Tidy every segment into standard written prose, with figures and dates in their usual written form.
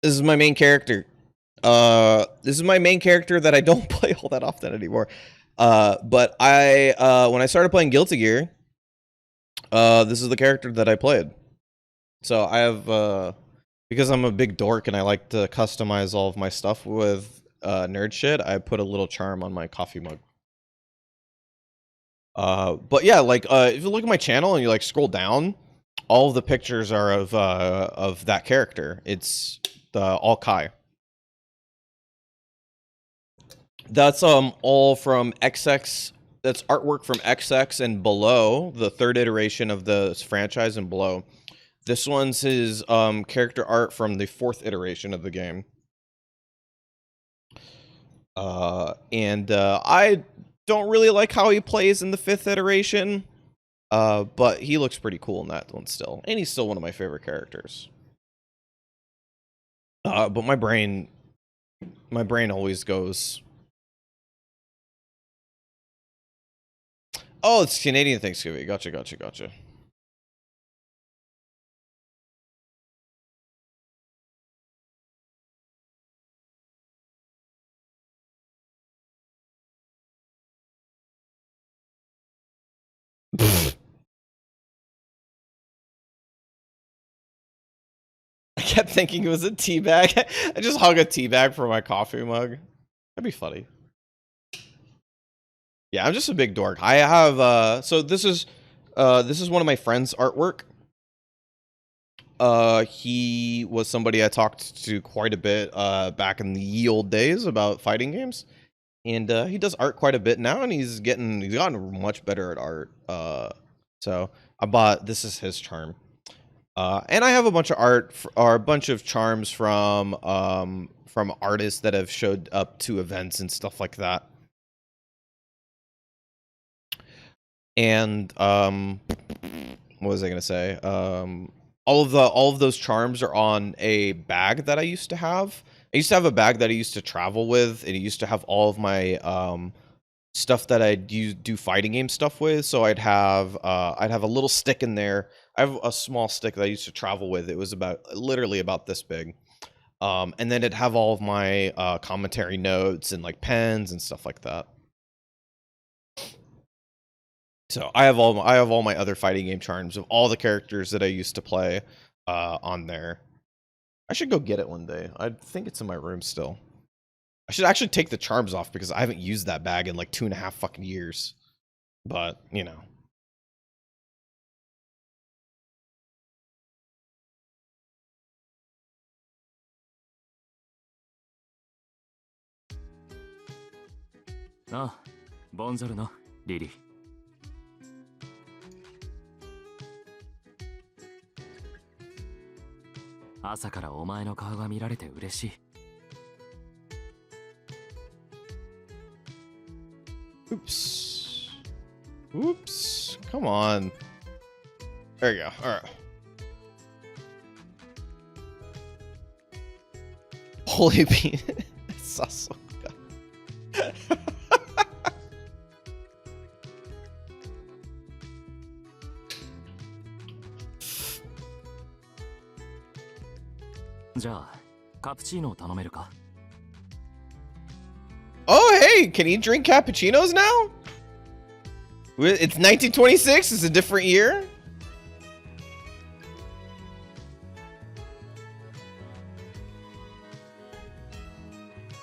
This is my main character. This is my main character that I don't play all that often anymore. But when I started playing Guilty Gear, this is the character that I played. So I have, because I'm a big dork and I like to customize all of my stuff with nerd shit, I put a little charm on my coffee mug. But yeah, like if you look at my channel and you like scroll down, all of the pictures are of that character. It's the all Kai. That's all from XX. That's artwork from XX and below, the third iteration of the franchise and below. This one's his character art from the fourth iteration of the game. I don't really like how he plays in the fifth iteration, but he looks pretty cool in that one still, and he's still one of my favorite characters. But my brain always goes. Oh, it's Canadian Thanksgiving. Gotcha. I kept thinking it was a tea bag. I just hung a tea bag for my coffee mug. That'd be funny. Yeah, I'm just a big dork. I have so this is one of my friend's artwork. He was somebody I talked to quite a bit back in the ye old days about fighting games. And he does art quite a bit now, and he's gotten much better at art. So I bought, this is his charm. And I have a bunch of art or a bunch of charms from artists that have showed up to events and stuff like that. And what was I gonna say? All of those charms are on a bag that I used to have. I used to have a bag that I used to travel with, and it used to have all of my stuff that I do fighting game stuff with. So I'd have a little stick in there. I have a small stick that I used to travel with. It was literally about this big. And then it'd have all of my commentary notes and like pens and stuff like that. So I have all my other fighting game charms of all the characters that I used to play on there. I should go get it one day. I think it's in my room still. I should actually take the charms off because I haven't used that bag in like 2.5 fucking years. But, you know. Ah, buongiorno, Lily. 朝からお前の顔が見られて嬉しい。Oops. Oops. Come on. There you go. All right. Holy bean. It's so good. じゃあ、カプチーノを頼めるか? Oh, hey, can you drink cappuccinos now? It's 1926. It's a different year.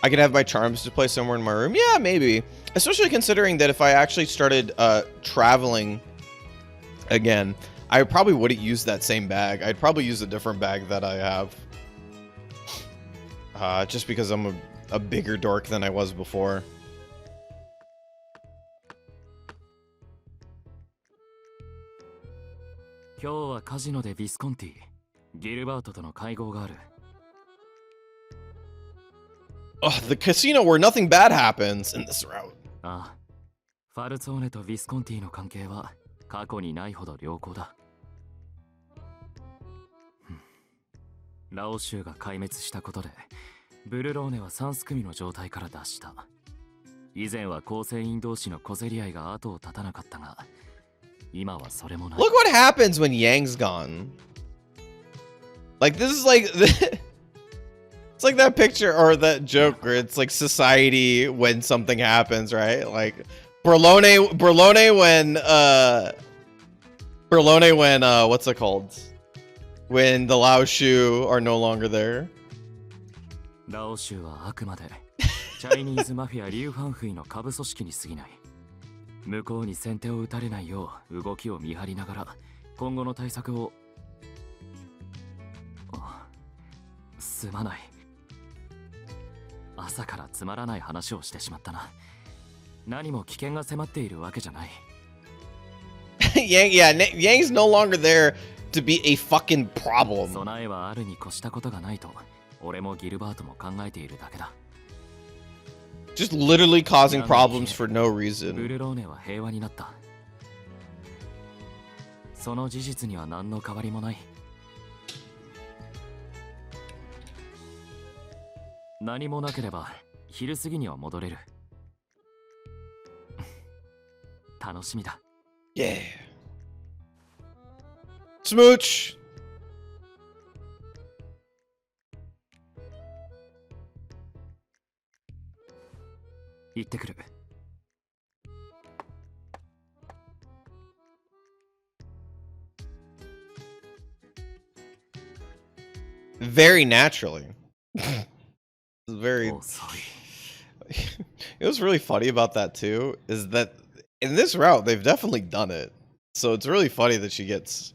I could have my charms to play somewhere in my room. Yeah, maybe. Especially considering that if I actually started traveling again, I probably wouldn't use that same bag. I'd probably use a different bag that I have. Just because I'm a bigger dork than I was before. Oh, the casino where nothing bad happens in this route. ああ、ファルツォーネとヴィスコンティの関係は過去にないほど良好だ。ラオ州が壊滅したことで、ブルローネは3組の状態から脱した。以前は構成員同士の小競り合いが後を絶たなかったが、今はそれもない。Look what happens when Yang's gone. Like, this is like... It's like that picture or that joke where it's like society when something happens, right? Like Berlone when what's it called? When the Lao Shu are no longer there. ラオ州はあくまでチャイニーズマフィアリュウ・ファンフイの下部組織に過ぎない。向こうに先手を打たれないよう動きを見張りながら今後の対策を。すまない。朝からつまらない話をしてしまったな。何も危険が迫っているわけじゃない。Yang's no longer there to be a fucking problem. 備えはあるに越したことがないと俺もギルバートも考えているだけだ。Just literally causing problems for no reason. ブルローネは平和になった。その事実には何の変わりもない。何もなければ昼過ぎには戻れる。楽しみだ。Yeah. Smooch. 行ってくる。Very naturally. Very. Oh, sorry. It was really funny about that too. Is that in this route they've definitely done it, so it's really funny that she gets.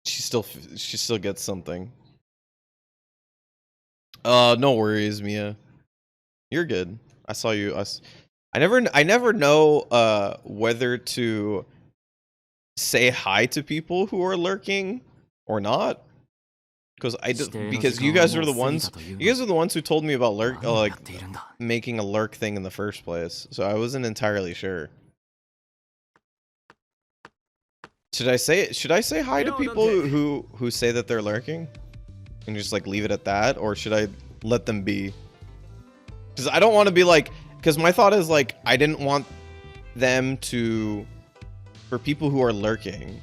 She still gets something. No worries, Mia. You're good. I saw you. I never know whether to say hi to people who are lurking or not, because you guys are the ones who told me about like making a lurk thing in the first place, so I wasn't entirely sure. Should I say hi to people who say that they're lurking and just like leave it at that, or should I let them be? Because I don't want to be like, because my thought is like I didn't want them to, for people who are lurking,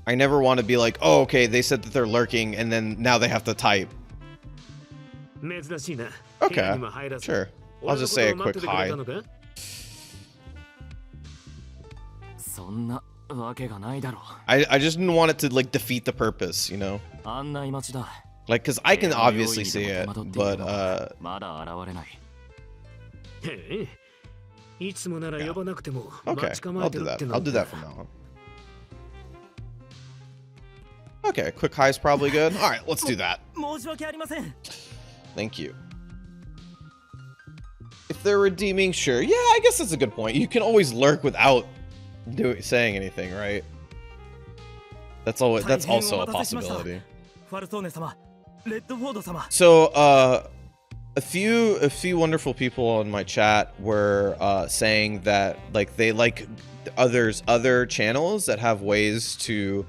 I never want to be like, oh, okay, they said that they're lurking, and then now they have to type. Okay, sure. I'll just say a quick hi. I just didn't want it to like defeat the purpose, you know? Like, because I can obviously see it, but yeah. Okay, I'll do that. I'll do that from now on. Okay, quick hi is probably good. All right, let's do that. Thank you. If they're redeeming, sure. Yeah, I guess that's a good point. You can always lurk without saying anything, right? That's also a possibility. So, a few wonderful people on my chat were saying that like they like other channels that have ways to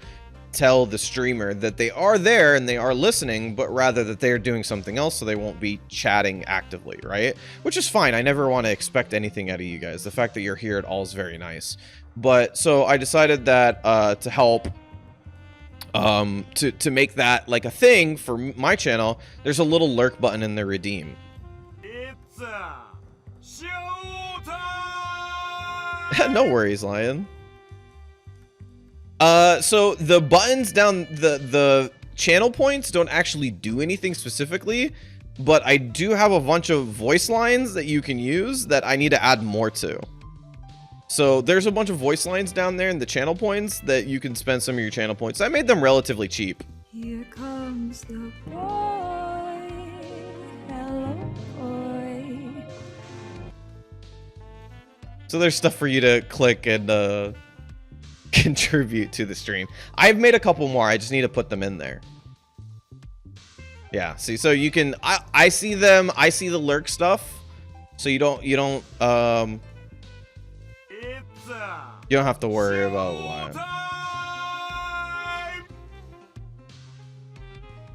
tell the streamer that they are there and they are listening, but rather that they're doing something else, so they won't be chatting actively, right? Which is fine. I never want to expect anything out of you guys. The fact that you're here at all is very nice. But so I decided that to help to make that like a thing for my channel, there's a little lurk button in the redeem. It's showtime! No worries, Lion. So the buttons down the channel points don't actually do anything specifically, but I do have a bunch of voice lines that you can use that I need to add more to. So there's a bunch of voice lines down there in the channel points that you can spend some of your channel points. I made them relatively cheap. Here comes the boy. Hello, boy. So there's stuff for you to click and contribute to the stream. I've made a couple more. I just need to put them in there. Yeah, see, so you can I see them. I see the lurk stuff. So you don't have to worry about why.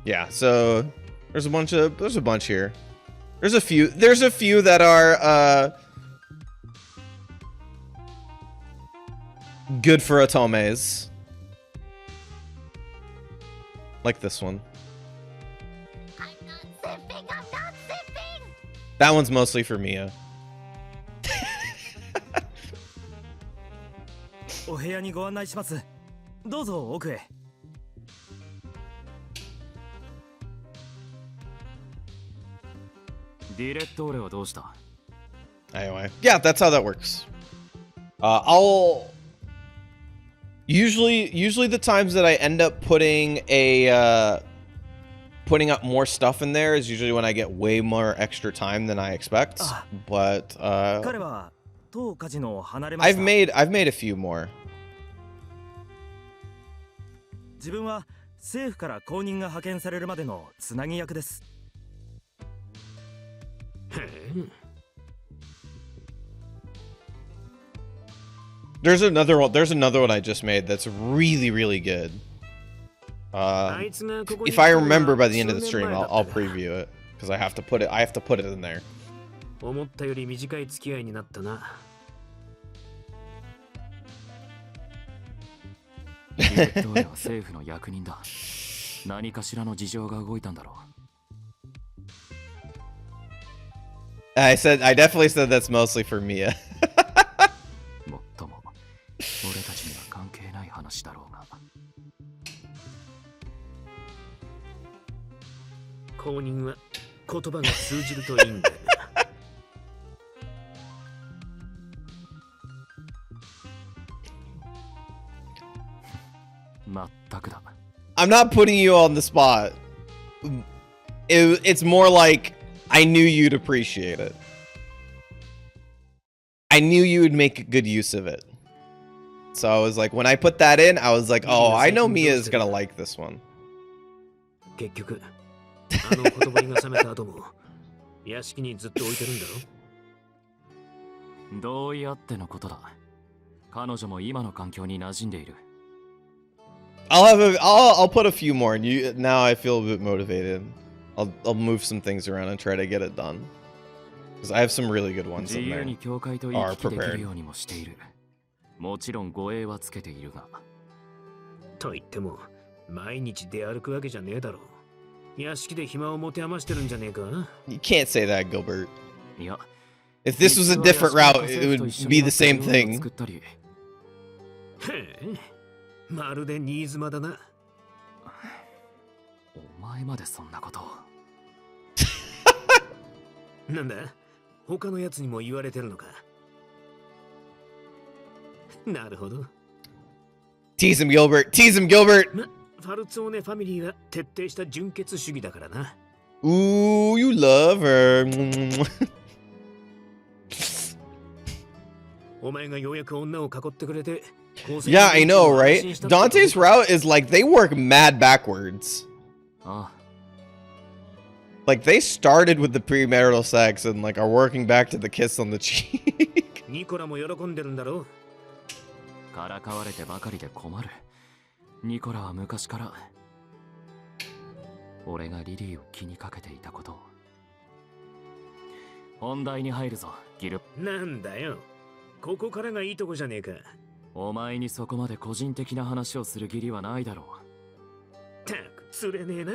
Yeah, so there's a bunch here. There's a few that are good for Otomes. Like this one. I'm not sipping, I'm not sipping! That one's mostly for Mia. お部屋にご案内します。どうぞ奥へ。ディレットーレはどうした？ Anyway, yeah, that's how that works. I'll usually the times that I end up putting putting up more stuff in there is usually when I get way more extra time than I expect. But I've made a few more. 自分は政府から公認が派遣されるまでのつなぎ役です。 There's another one I just made that's really, really good. If I remember by the end of the stream, I'll preview it because I have to put it in there. 思ったより短い付き合いになったな。ディレットーレは政府の役人だ。何かしらの事情が動いたんだろう。 I definitely said that's mostly for Mia. もっとも俺たちには関係ない話だろうが。公認は言葉が通じるといいんだよな。全くだ。I'm not putting you on the spot. It's more like I knew you'd appreciate it. I knew you would make good use of it. So I was like, when I put that in, I was like, oh, I know Mia's gonna like this one. 結局、あの言葉が冷めた後も屋敷にずっと置いてるんだろ。同意あってのことだ。彼女も今の環境に馴染んでいる。I'll put a few more, and now I feel a bit motivated. I'll move some things around and try to get it done. Because I have some really good ones in there. Are prepared. もちろん護衛はつけているが。と言っても毎日出歩くわけじゃねえだろう。屋敷で暇を持て余してるんじゃねえか。You can't say that, Gilbert. いや。If this was a different route, it would be the same thing. へえ、まるで新妻だな。お前までそんなことを。なんだ、他のやつにも言われてるのか。なるほど。Tease him, Gilbert. Tease him, Gilbert. ファルツォーネファミリーは徹底した純血主義だからな。Ooh, you love her. お前がようやく女を囲ってくれて。Yeah, I know, right? Dante's route is like they work mad backwards. Like they started with the premarital sex and like are working back to the kiss on the cheek. ニコラも喜んでるんだろう。からかわれてばかりで困る。ニコラは昔から俺がリリーを気にかけていたことを。本題に入るぞ、ギル。なんだよ。ここからがいいとこじゃねえか。お前にそこまで個人的な話をする義理はないだろう。たくつれねえな。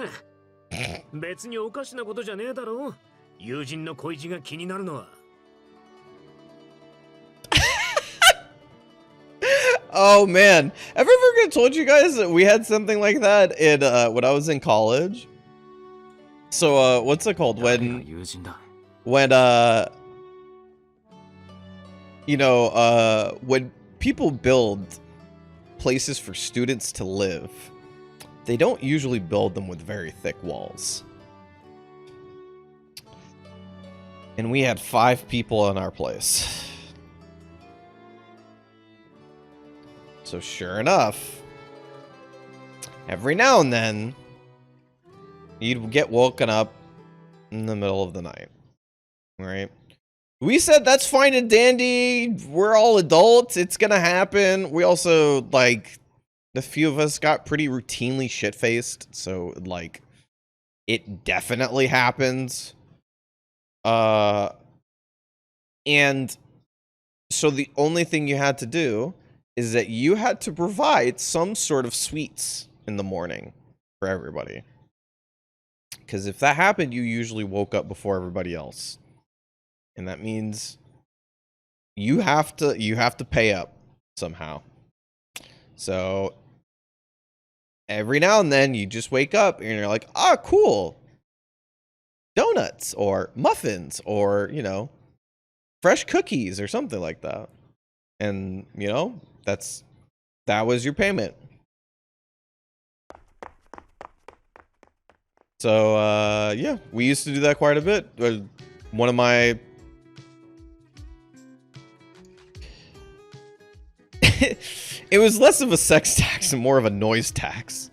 別におかしなことじゃねえだろう。友人の恋路が気になるのは。Oh man, have I ever told you guys that we had something like that in when I was in college? So what's it called when you know when people build places for students to live, they don't usually build them with very thick walls. And we had 5 people in our place. So sure enough, every now and then, you'd get woken up in the middle of the night, right? We said that's fine and dandy. We're all adults. It's gonna happen. We also, like, a few of us got pretty routinely shit-faced, so, like, it definitely happens. And so the only thing you had to do is that you had to provide some sort of sweets in the morning for everybody. Because if that happened, you usually woke up before everybody else. And that means you have to pay up somehow. So every now and then you just wake up and you're like, ah, cool. Donuts or muffins or, you know, fresh cookies or something like that. And, you know, that was your payment. So, yeah, we used to do that quite a bit. One of my... It was less of a sex tax and more of a noise tax.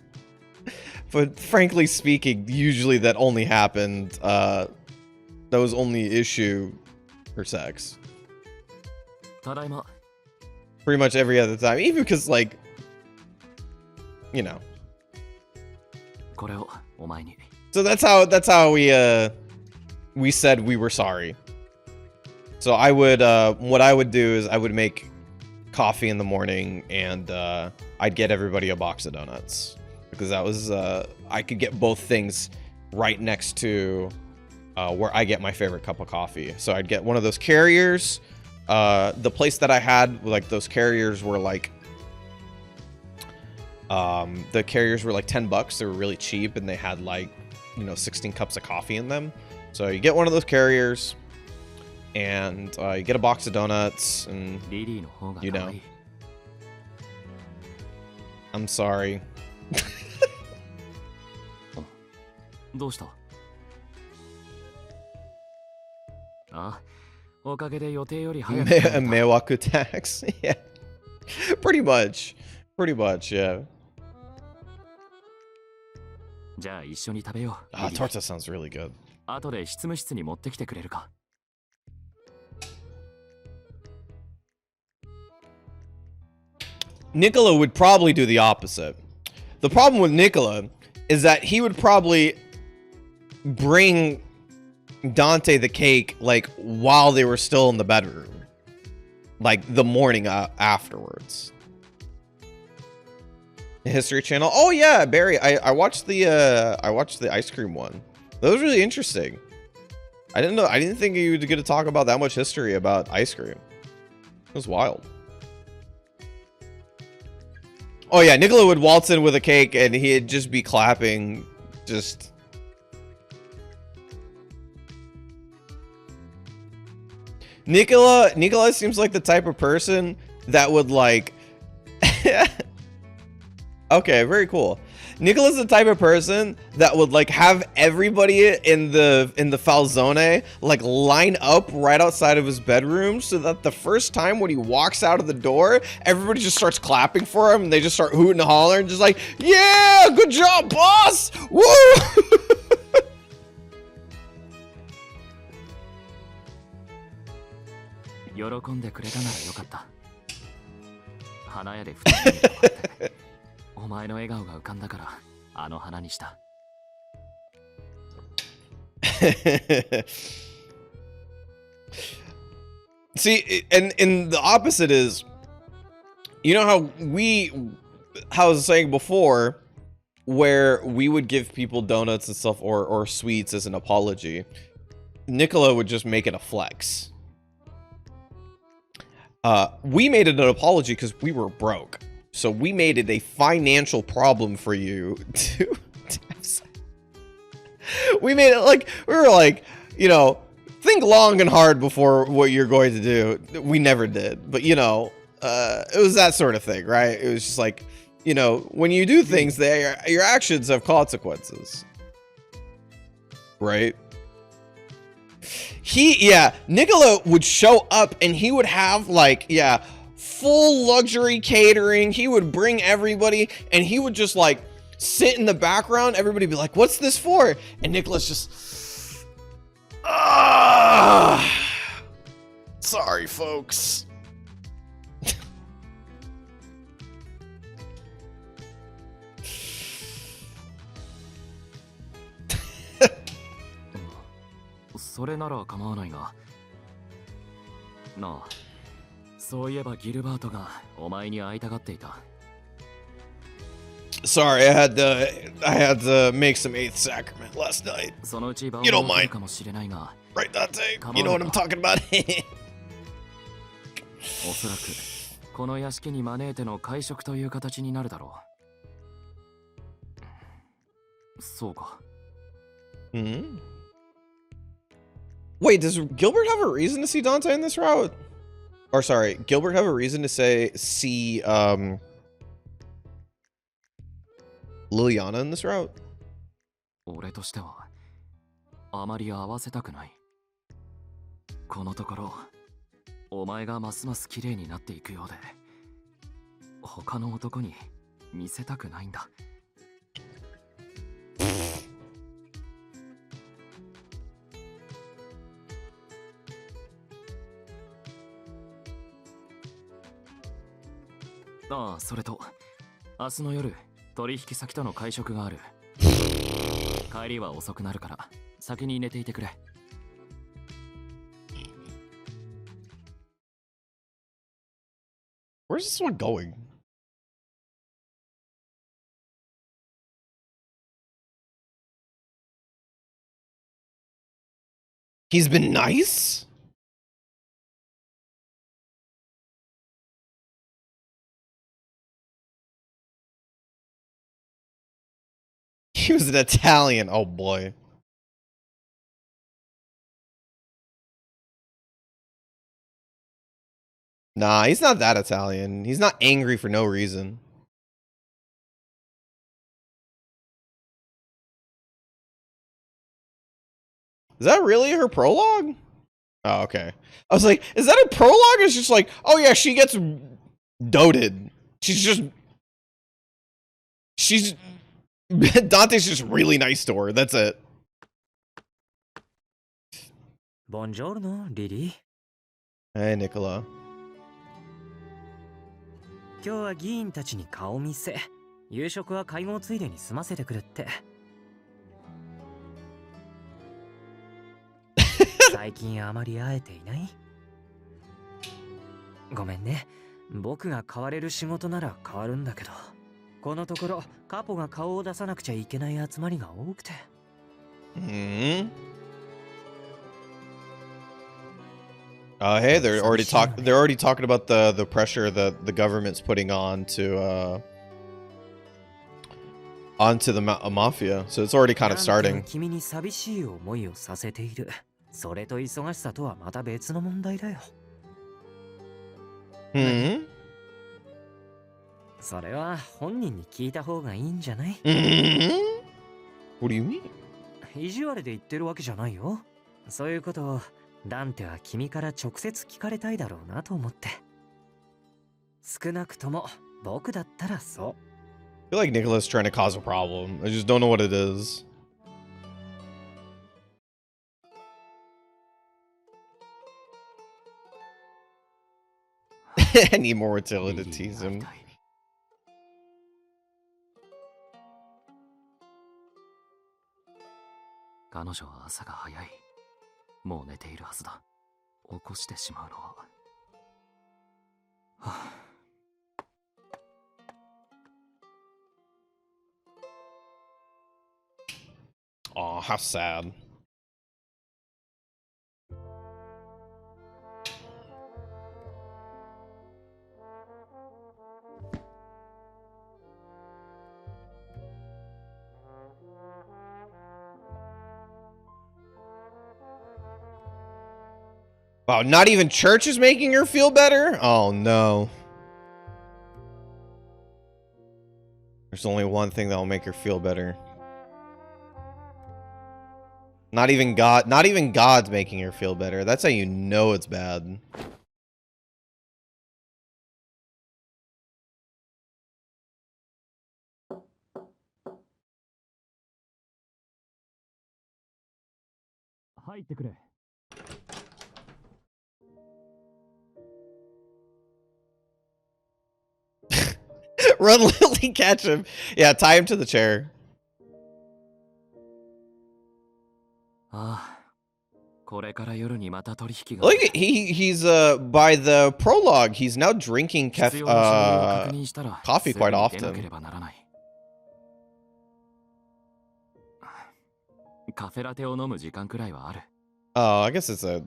But frankly speaking, usually that only happened, that was only issue for sex. Tadaima. Pretty much every other time. Even because, like, you know. これをお前に。 So that's how we said we were sorry. So I would, what I would do is I would make coffee in the morning and I'd get everybody a box of donuts. Because that was, I could get both things right next to where I get my favorite cup of coffee. So I'd get one of those carriers. The place that I had, like, those carriers were like, the carriers were like $10. They were really cheap and they had like, you know, 16 cups of coffee in them. So you get one of those carriers and you get a box of donuts and, you know, I'm sorry. どうした？あ、おかげで予定より早く。Mewaku tax. Yeah. Pretty much, yeah. じゃあ一緒に食べよう。Ah, torta sounds really good. 後で執務室に持ってきてくれるか。Nicola would probably do the opposite. The problem with Nicola is that he would probably bring Dante the cake like while they were still in the bedroom, like the morning afterwards. The History Channel. Oh yeah, Barry. I watched the ice cream one. That was really interesting. I didn't think you would get to talk about that much history about ice cream. It was wild. Oh yeah, Nicola would waltz in with a cake and he'd just be clapping. Just... Nicola seems like the type of person that would like... Okay, very cool. Nicola's the type of person that would like have everybody in the falzone like line up right outside of his bedroom so that the first time when he walks out of the door, everybody just starts clapping for him and they just start hooting and hollering, just like, yeah, good job, boss! Woo! 喜んでくれたならよかった。花屋で二人見てもらって。お前の笑顔が浮かんだからあの花にした。See, and the opposite is, you know how I was saying before, where we would give people donuts and stuff or sweets as an apology. Nicola would just make it a flex. We made it an apology because we were broke. So we made it a financial problem for you to have sex. We made it like, we were like, you know, think long and hard before what you're going to do. We never did, but you know, it was that sort of thing, right? It was just like, you know, when you do things, your actions have consequences, right? Nicola would show up and he would have like, yeah, full luxury catering. He would bring everybody and he would just like sit in the background. Everybody be like, what's this for? And Nicola's just, sorry, folks. Mm. それなら構わないが。なあ、そういえばギルバートがお前に会いたがっていた。Sorry, I had to make some eighth sacrament last night. そのうち場を You don't 設け mind. るかもしれないが、 Right, Dante? Come You know on, what I'm Pop. talking about? おそらくこの屋敷に招いての会食という形になるだろう。そうか。Hmm? Wait, does Gilbert have a reason to see Dante in this route? Or sorry, Gilbert have a reason to see Liliana in this route? 俺としてはあまり合わせたくない。このところお前がますます綺麗になっていくようで、他の男に見せたくないんだ。ああ、それと明日の夜取引先との会食がある。帰りは遅くなるから先に寝ていてくれ。Where's this one going? He's been nice? He was an Italian. Oh boy. Nah, he's not that Italian. He's not angry for no reason. Is that really her prologue? Oh, okay. I was like, is that a prologue? It's just like, oh yeah, she gets doted. She's Dante's just really nice to her. That's it. Buongiorno, Lily. Hey, Nicola. 今日は議員たちに顔見せ。夕食は会合ついでに済ませてくれって。最近あまり会えていない？ごめんね。僕が変われる仕事なら変わるんだけど、このところカポが顔を出さなくちゃいけない集まりが多くて。Hmm. Hey, they're already talking about the pressure that the government's putting on to onto the mafia. So it's already kind of starting. 君に寂しい思いをさせている。それと忙しさとはまた別の問題だよ。Hmm. それは本人に聞いた方がいいんじゃない？ Hmm. What do you mean? 意地悪で言ってるわけじゃないよ。そういうことをダンテは君から直接聞かれたいだろうなと思って。少なくとも僕だったらそう。 I feel like Nicola's trying to cause a problem. I just don't know what it is. I need more Attila to tease him. 彼女は朝が早い。もう寝ているはずだ。起こしてしまうのは。はあ Aw, how sad. Wow, not even church is making her feel better? Oh no. There's only one thing that'll make her feel better. Not even God's making her feel better. That's how you know it's bad. Run, Lily, catch him. Yeah, tie him to the chair. ああ、これから夜にまた取引が。 Look, he's by the prologue, he's now drinking coffee quite often. 必要な書類を確認したら coffee quite すぐに出なけ often. ればならない。カフェラテを飲む時間くらいはある。 Oh, I guess it's a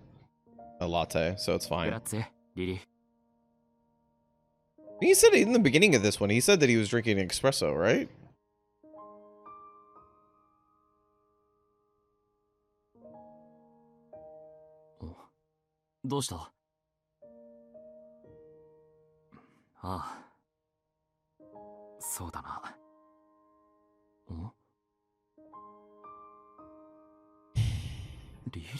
latte, so it's グ fine. ラッツェ、リリー。 He said it in the beginning of this one. He said that he was drinking an espresso, right? どうした？ああ、そうだな。ん？リリー。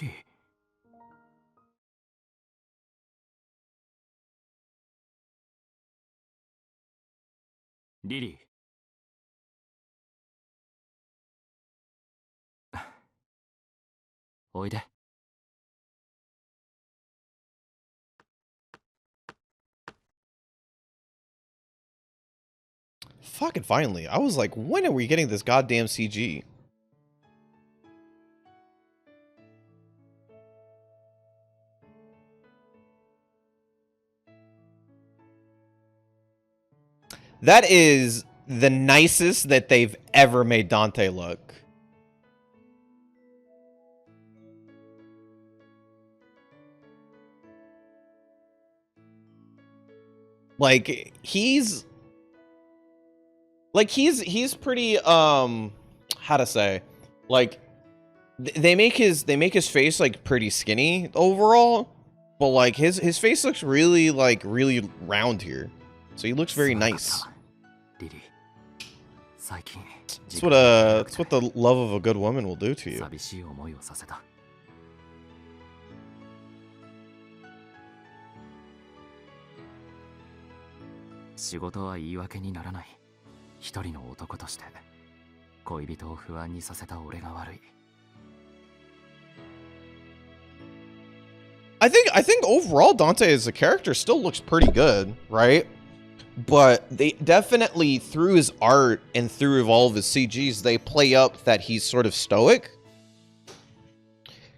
リリー。おいで。Fucking finally. I was like, when are we getting this goddamn CG? That is the nicest that they've ever made Dante look. Like he's pretty how to say, like they make his face like pretty skinny overall, but like his face looks really really round here, so he looks very nice. リリー。最近。That's what the love of a good woman will do to you. 寂しい思いをさせた。仕事は言い訳にならない。一人の男として恋人を不安にさせた俺が悪い。I think overall Dante as a character still looks pretty good, right? But they definitely, through his art and through all of his CGs, they play up that he's sort of stoic.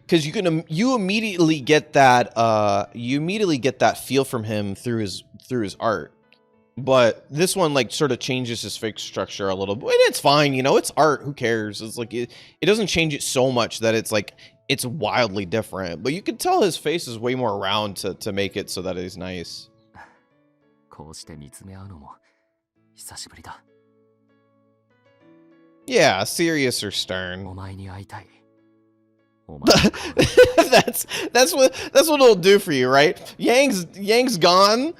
Because you immediately get that feel from him through his art. But this one like sort of changes his face structure a little bit. And it's fine, you know, it's art, who cares? It's like it doesn't change it so much that it's like it's wildly different. But you can tell his face is way more round to make it so that he's nice. こうして見つめ合うのも久しぶりだ。 Yeah, serious or stern. お前に会いたい。お前 that's what it'll do for you, right? Yang's gone,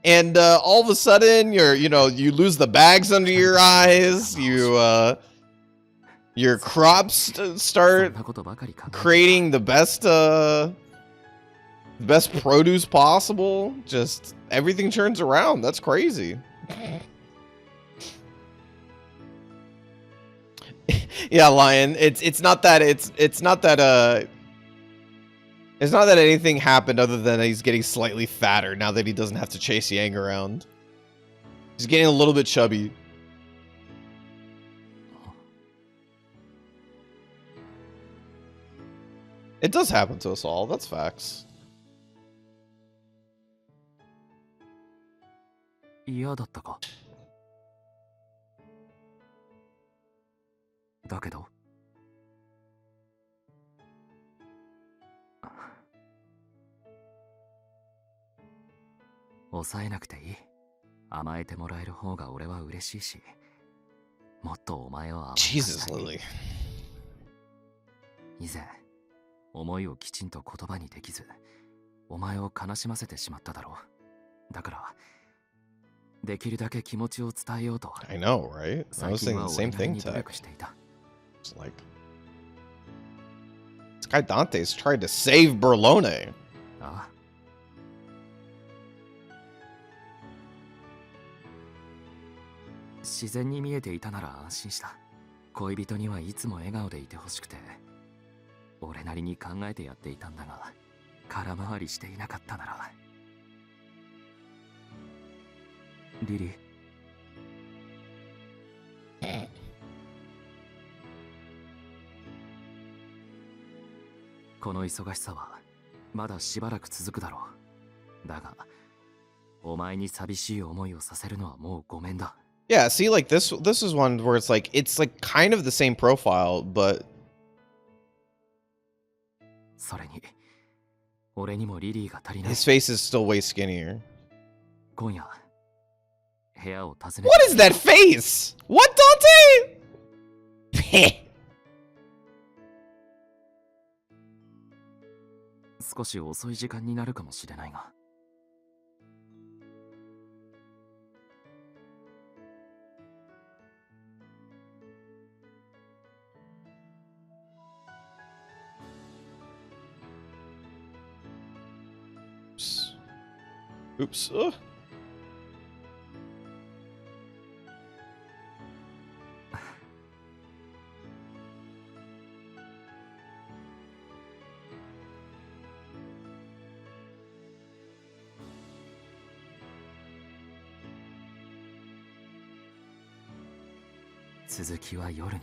and all of a sudden you lose the bags under your eyes. Your crops start そんなことばかり考えて creating the best produce possible. Just everything turns around. That's crazy. Yeah, Lion. It's not that anything happened other than he's getting slightly fatter now that he doesn't have to chase Yang around. He's getting a little bit chubby. It does happen to us all. That's facts. 嫌だったか。だけど抑えなくていい。甘えてもらえる方が俺は嬉しいし、もっとお前を甘やかしたい。 Jesus, Lily. 以前思いをきちんと言葉にできずお前を悲しませてしまっただろう。だからできるだけ気持ちを伝えようと I know, right? I 最 was 近 saying は the 俺 same なり thing, に努 Tech. 力していた。 It's like this guy Dante's tried to save Berlone. ああ、自然に見えていたなら安心した。恋人にはいつも笑顔でいてほしくて俺なりに考えてやっていたんだが空回りしていなかったなら。リリー、この忙しさはまだしばらく続くだろう。だがお前に寂しい思いをさせるのはもうごめんだ。 Yeah, see, like this is one where it's like kind of the same profile, but それに俺にもリリーが足りない。 His face is still way skinnier. 今夜部屋を訪ねて What is that face? What, Dante? 少し遅い時間になるかもしれないが。Oops. Ugh. 続きは夜に。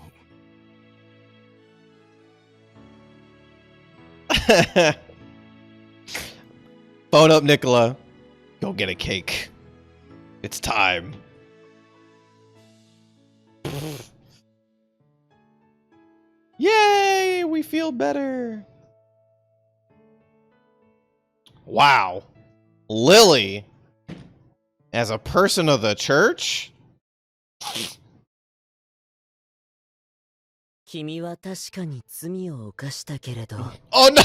Phone up, Nicola. Go get a cake. It's time. Yay! We feel better. Wow. Lily, as a person of the church? 君は確かに罪を犯したけれど、 Oh no!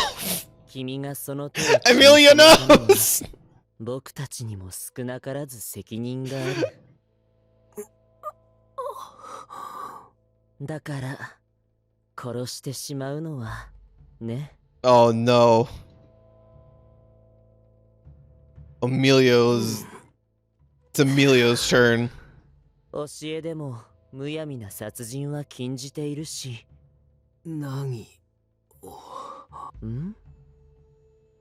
君がその手を Amelia knows! 僕たちにも少なからず責任がある。だから殺してしまうのはね。 Oh no. Emilio's... It's Emilio's turn. 教えでもむやみな殺人は禁じているし。何？ん？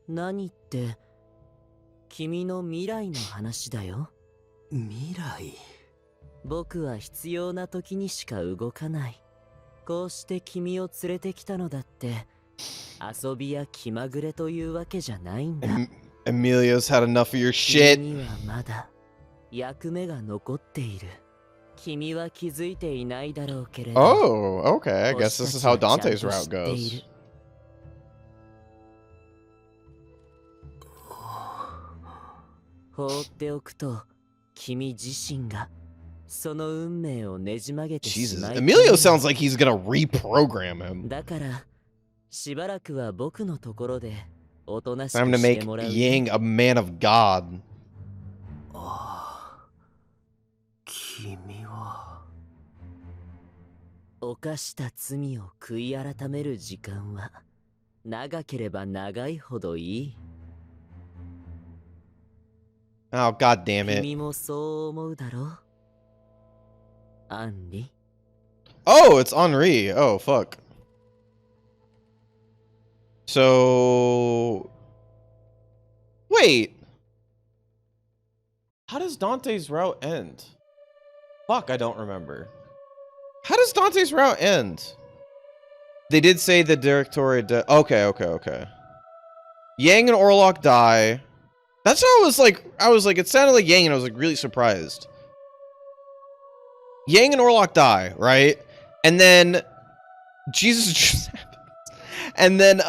何って君の未来の話だよ。未来？僕は必要な時にしか動かない。こうして君を連れてきたのだって遊びや気まぐれというわけじゃないんだ。Emilio's had enough of your 君 shit. にはまだ役目が残っている。君は気づいていないだろうけれど。 Oh, okay. I guess this is how Dante's route goes. 放っておくと君自身がその運命をねじ曲げてし Jesus. まい。 Emilio sounds like he's gonna reprogram him. だからしばらくは僕のところでおとなしく Time to して make もらう。 Yang a man of God. 君は犯した罪を悔い改める時間は長ければ長いほどいい。 Oh, god damn it. 君もそう思うだろう、アンリ。 Oh, it's Henri. Oh, fuck. So... Wait. How does Dante's route end? Fuck, I don't remember. How does Dante's route end? They did say the Directory... Okay. Yang and Orlok die. That's how I was like, it sounded like Yang and I was like really surprised. Yang and Orlok die, right? And then Jesus just happens. And then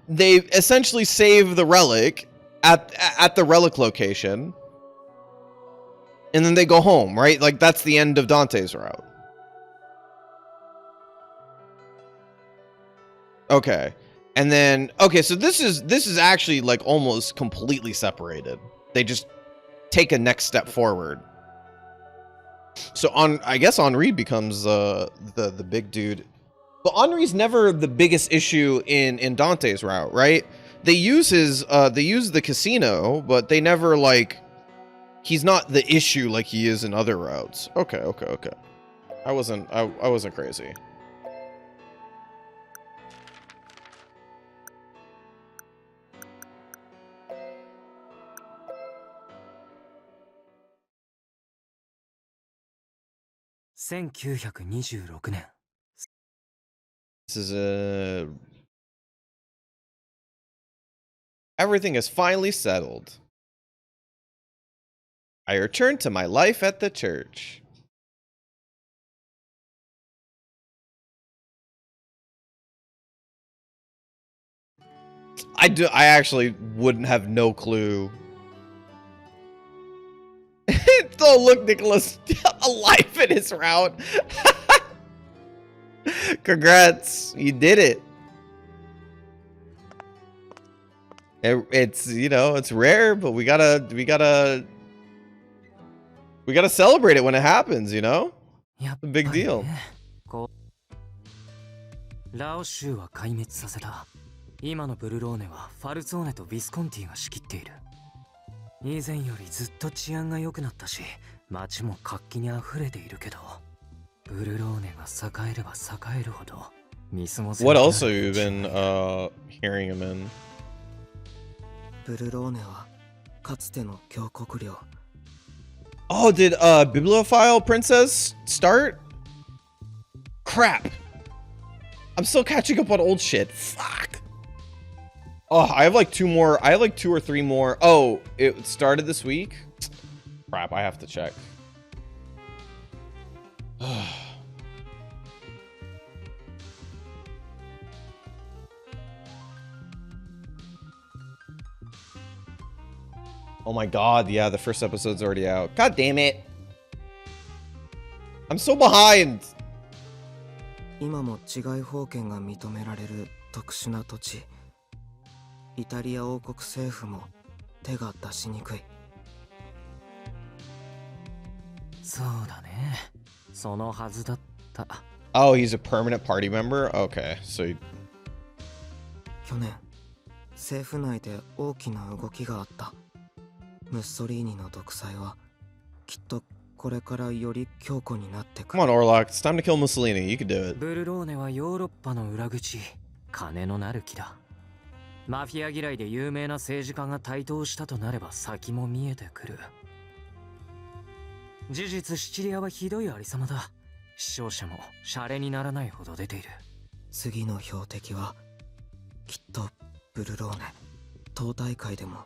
they essentially save the relic at the relic location. And then they go home, right? Like that's the end of Dante's route. Okay. And then okay, so this is actually like almost completely separated. They just take a next step forward. So I guess Henri becomes the big dude. But Henri's never the biggest issue in Dante's route, right? They use the casino, but they never like he's not the issue like he is in other routes. Okay. I wasn't crazy. This is everything is finally settled. I return to my life at the church. I actually wouldn't have no clue. Oh, look, Nicholas alive in his route. Congrats, you did it. It's, you know, it's rare, but we gotta celebrate it when it happens, you know? やっ A big ぱり deal. ねこうラオ州は壊滅させた。今のブルローネはファルツォーネとビスコンティが仕切っている。以前よりずっと治安が良くなったし、街も活気にあふれているけど、ブルローネが栄えれば栄えるほど見過ごせな What くなる else have you been hearing him in? ブルローネはかつての教国領。 Oh, did Bibliophile Princess start? Crap. I'm still catching up on old shit. Fuck. Oh, I have like 2 or 3 more. Oh, it started this week? Crap, I have to check. Oh my god, yeah, the first episode's already out. God damn it. I'm so behind. 今も治外法権が認められる特殊な土地。イタリア王国政府も手が出しにくい。そうだね。そのはずだった。 Oh, he's a permanent party member? Okay, so... 去年、政府内で大きな動きがあった。ムッソリーニの独裁はきっとこれからより強固になってく Come on, Orlok. It's time to kill Mussolini. You can do it. ブルローネはヨーロッパの裏口、金のなる木だ。マフィア嫌いで有名な政治家が台頭したとなれば先も見えてくる。事実シチリアはひどいありさまだ。死傷者もシャレにならないほど出ている。次の標的はきっとブルローネ。党大会でも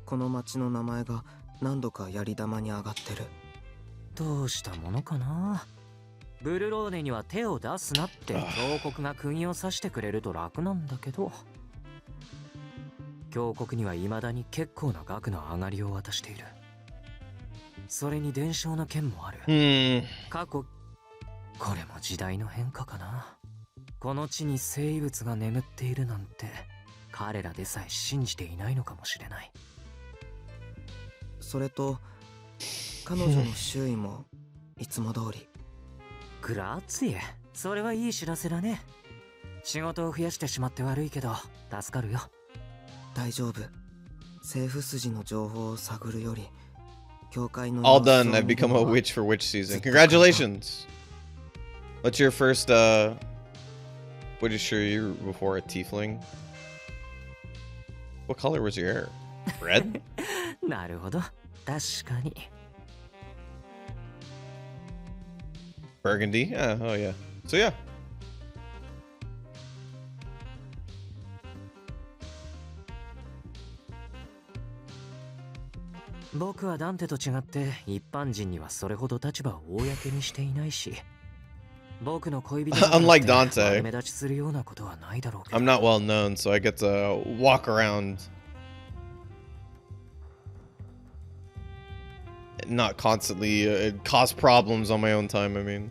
この町の名前が何度かやり玉に上がってる。どうしたものかな。ブルローネには手を出すなって教国が釘を刺してくれると楽なんだけど、教国には未だに結構な額の上がりを渡している。それに伝承の件もある。過去、これも時代の変化かな。この地に生物が眠っているなんて彼らでさえ信じていないのかもしれない。それと彼女の周囲もいつも通り。グラッツィエ、それはいい知らせだね。仕事を増やしてしまって悪いけど助かるよ。大丈夫。政府筋の情報を探るより教会の All done. I've become a witch for witch season. Congratulations. What's your first, what did you before a tiefling? What color was your hair? Red? なるほど、確かに。Burgundy? Yeah, oh yeah. So yeah. 僕はダンテと違って一般人にはそれほど立場を公にしていないし、僕の恋人 Unlike Dante, 目立ちするようなことはないだろうけど。 I'm not well known, so I get to walk around and not constantly cause problems on my own time, I mean.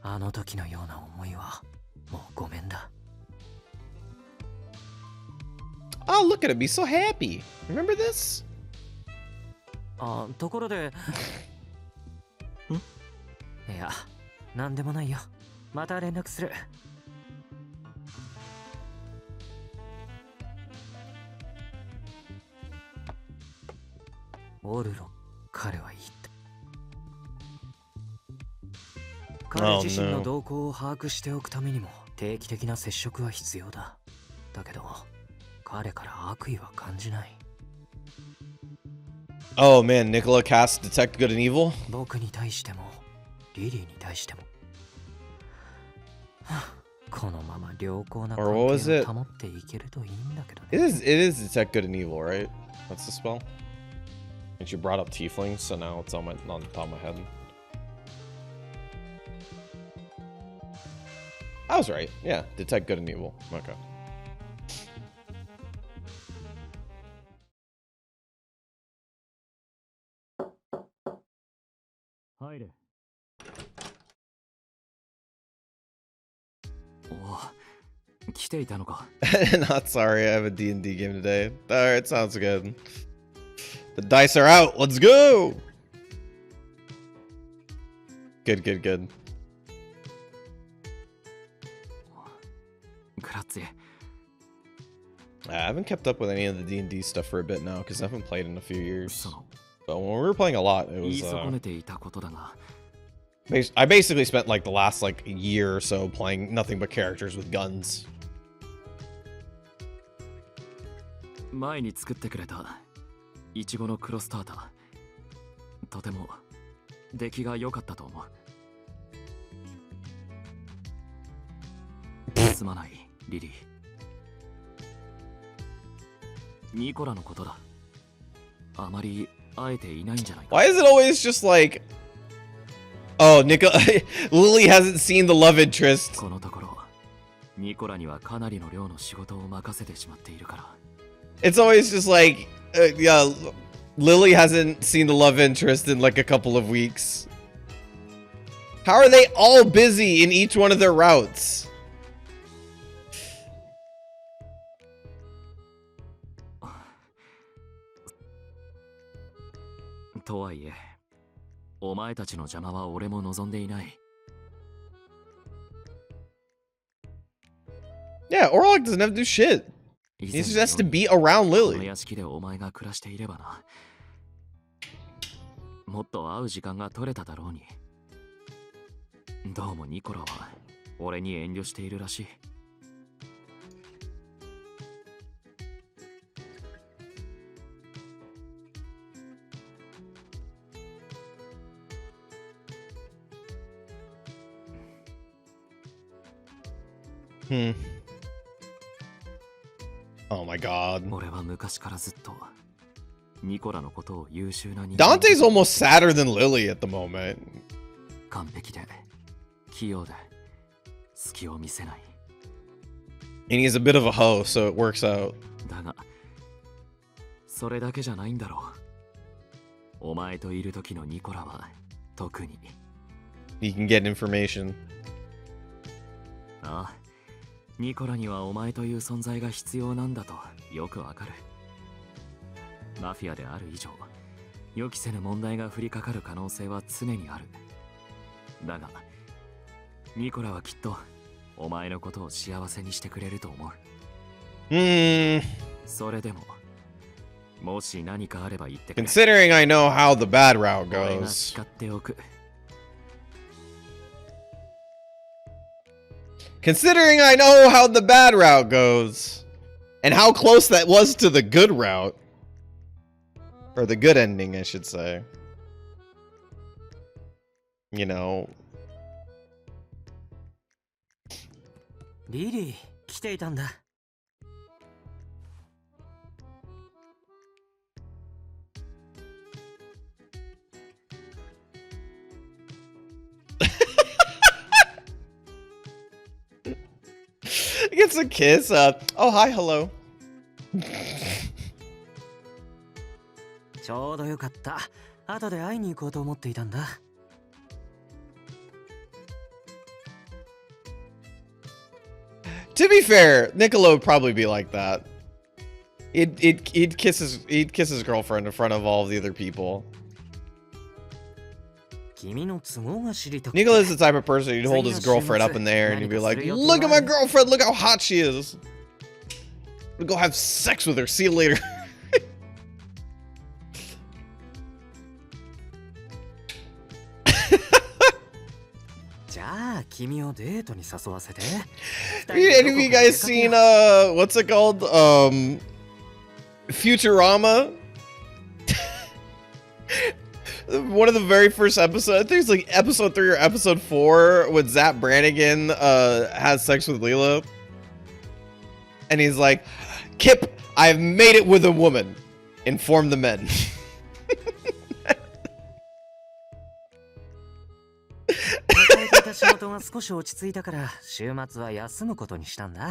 あの時のような思いはもうごめんだ。 Oh, look at him. He's so happy. Remember this? あ、ところでいや、なんでもないよ。また連絡する。オルロ、彼はいいって。彼自身の動向を把握しておくためにも定期的な接触は必要だ。だけど彼から悪意は感じない。 Oh man, Nicola casts Detect Good and Evil? 僕に対してもリリーに対しても、はあ、このまま良好な関 Or what was 係 it? を保っていけるといいんだけどね。 It is Detect Good and Evil, right? That's the spell? And you brought up Tieflings, so now it's on top of my head. I was right. Yeah, detect good and evil. Okay. Hide. Oh, 来ていたのか。 Not sorry, I have a D&D game today. Alright, sounds good. The dice are out. Let's go! Good, good, good. グラッツェ。 I haven't kept up with any of the D&D stuff for a bit now because I haven't played in a few years. その But when we were playing a lot, it 言い was 損ねていたことだが、 I basically spent like the last like year or so playing nothing but characters with guns. 前に作ってくれたイチゴのクロスターター、とても出来が良かったと思う。すまないリリー。ニコラのことだ。あまり会えていないんじゃないか。 Why is it always just like, oh, Lily hasn't seen the love interest. このところニコラにはかなりの量の仕事を任せてしまっているから。 It's always just like, yeah, Lily hasn't seen the love interest in like a couple of weeks. How are they all busy in each one of their routes? とはいえ、お前たちの邪魔は俺も望んでいない。 Yeah, Orlok doesn't have to do shit. 以 He 前 just のよ has う to に be around この Lily. 屋敷でお前が暮らしていればな。もっと会う時間が取れただろうに。どうもニコラは俺に遠慮しているらしい。 Oh my god. 俺は昔からずっとニコラのことを優秀な人間 Dante's almost sadder than Lily at the moment. 完璧で器用で隙を見せない。 And he's a bit of a hoe, so it works out. だがそれだけじゃないんだろう。お前といる時のニコラは特に。 He can get information. ああ、ニコラにはお前という存在が必要なんだとよくわかる。マフィアである以上、予期せぬ問題が降りかかる可能性は常にある。だが、ニコラはきっとお前のことを幸せにしてくれると思う。それでも、もし何かあれば言ってくれ。 Considering I know how the bad route 俺が goes. 誓っておく。 Considering I know how the bad route goes. And how close that was to the good route. Or the good ending, I should say. You know. リリー、来ていたんだ。Gets a kiss. Oh, hi, hello. ちょうどよかった。後で会いに行こうと思っていたんだ。To be fair, Niccolo would probably be like that. He'd kiss his girlfriend in front of all the other people. 君の都合が知りたくて。 Niccolo's the type of person who'd hold his girlfriend up in the air and he'd be like, "Look at my girlfriend! Look how hot she is! We'll go have sex with her. See you later." じゃあ君をデートに誘わせて。 Any of you guys seen what's it called? Futurama? One of the very first episodes, I think it's like episode 3 or episode 4, when Zap Brannigan has sex with Leela. And he's like, "Kip, I've made it with a woman. Inform the men." 私たちの事が少し落ち着いたから週末は休むことにしたんだ。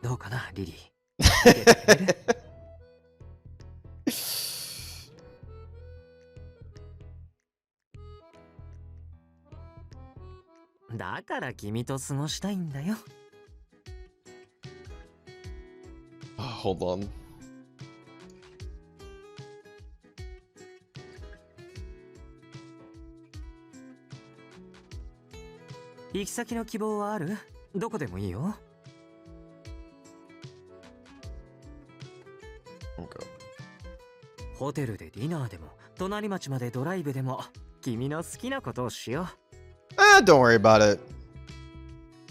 どうかな、リリー。受けてくれる？だから君と過ごしたいんだよ。Hold on. 行き先の希望はある？どこでもいいよ。Okay. ホテルでディナーでも、隣町までドライブでも、君の好きなことをしよう。Don't worry about it.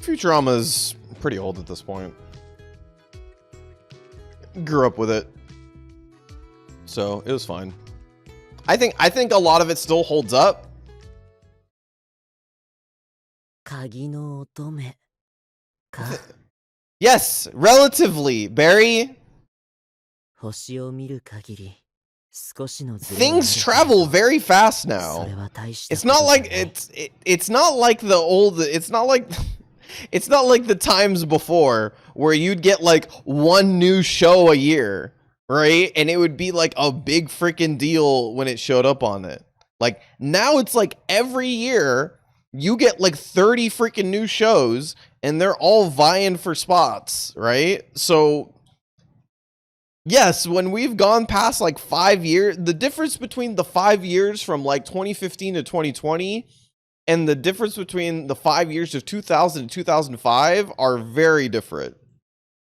Futurama's pretty old at this point. Grew up with it. So it was fine. I think a lot of it still holds up. 鍵の乙女か。Yes, relatively, Barry. 星を見る限り少しのズレはある Things travel very fast そ now. れは大した It's こと not じゃ like ない it's not like the old it's not like it's not like the times before where you'd get like one new show a year, right? And it would be like a big freaking deal when it showed up on it. Like now it's like every year you get like 30 freaking new shows and they're all vying for spots, right? So yes, when we've gone past like 5 years, the difference between the 5 years from like 2015 to 2020 and the difference between the 5 years of 2000 to 2005 are very different.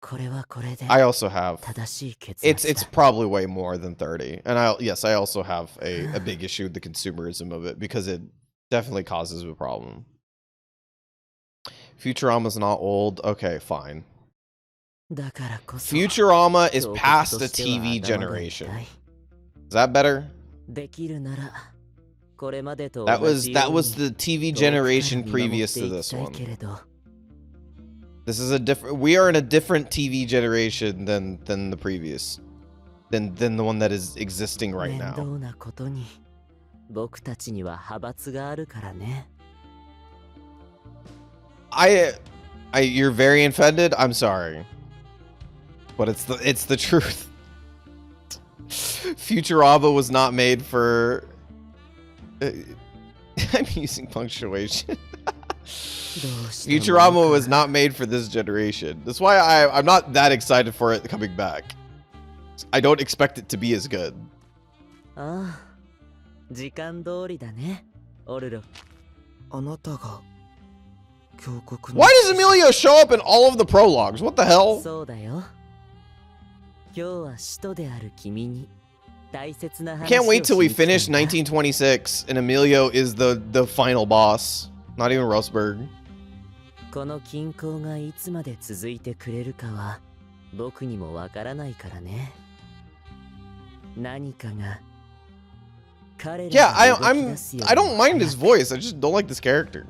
これはこれで I also have 正しい結 it's 末 it's だ probably way more than 30. And I also have a big issue with the consumerism of it because it definitely causes a problem. Futurama's not old. Okay, fine. だからこそ Futurama is 彫刻 past と the しては TV 頭が generation. 痛い Is that better? できるならこれまでと That 同 was じよう that に was the TV 遠くから generation 見守っ previous て to いき this たい one. けれど This is a different. We are in a different TV generation than the previous, than the one that is existing right 面倒 now. なことに僕たちには派閥があるからね You're very offended. I'm sorry, but it's the truth. Futurama was not made for. I'm using punctuation. どうしても Futurama was not made for this generation. That's why I'm not that excited for it coming back. I don't expect it to be as good. ああ時間通りだねオルロあなたが峡谷の Why does Emilio show up in all of the prologues? What the hell? そうだよ今日は使徒である君に大切な I 話 can't を wait till we しに来たん finish だ 1926 and Emilio is the final boss. Not even Rosberg. この均衡がいつまで続いてくれるかは僕にもわからないからね何かが彼 Yeah, らが動き出すように I don't mind his voice. I just don't like this character.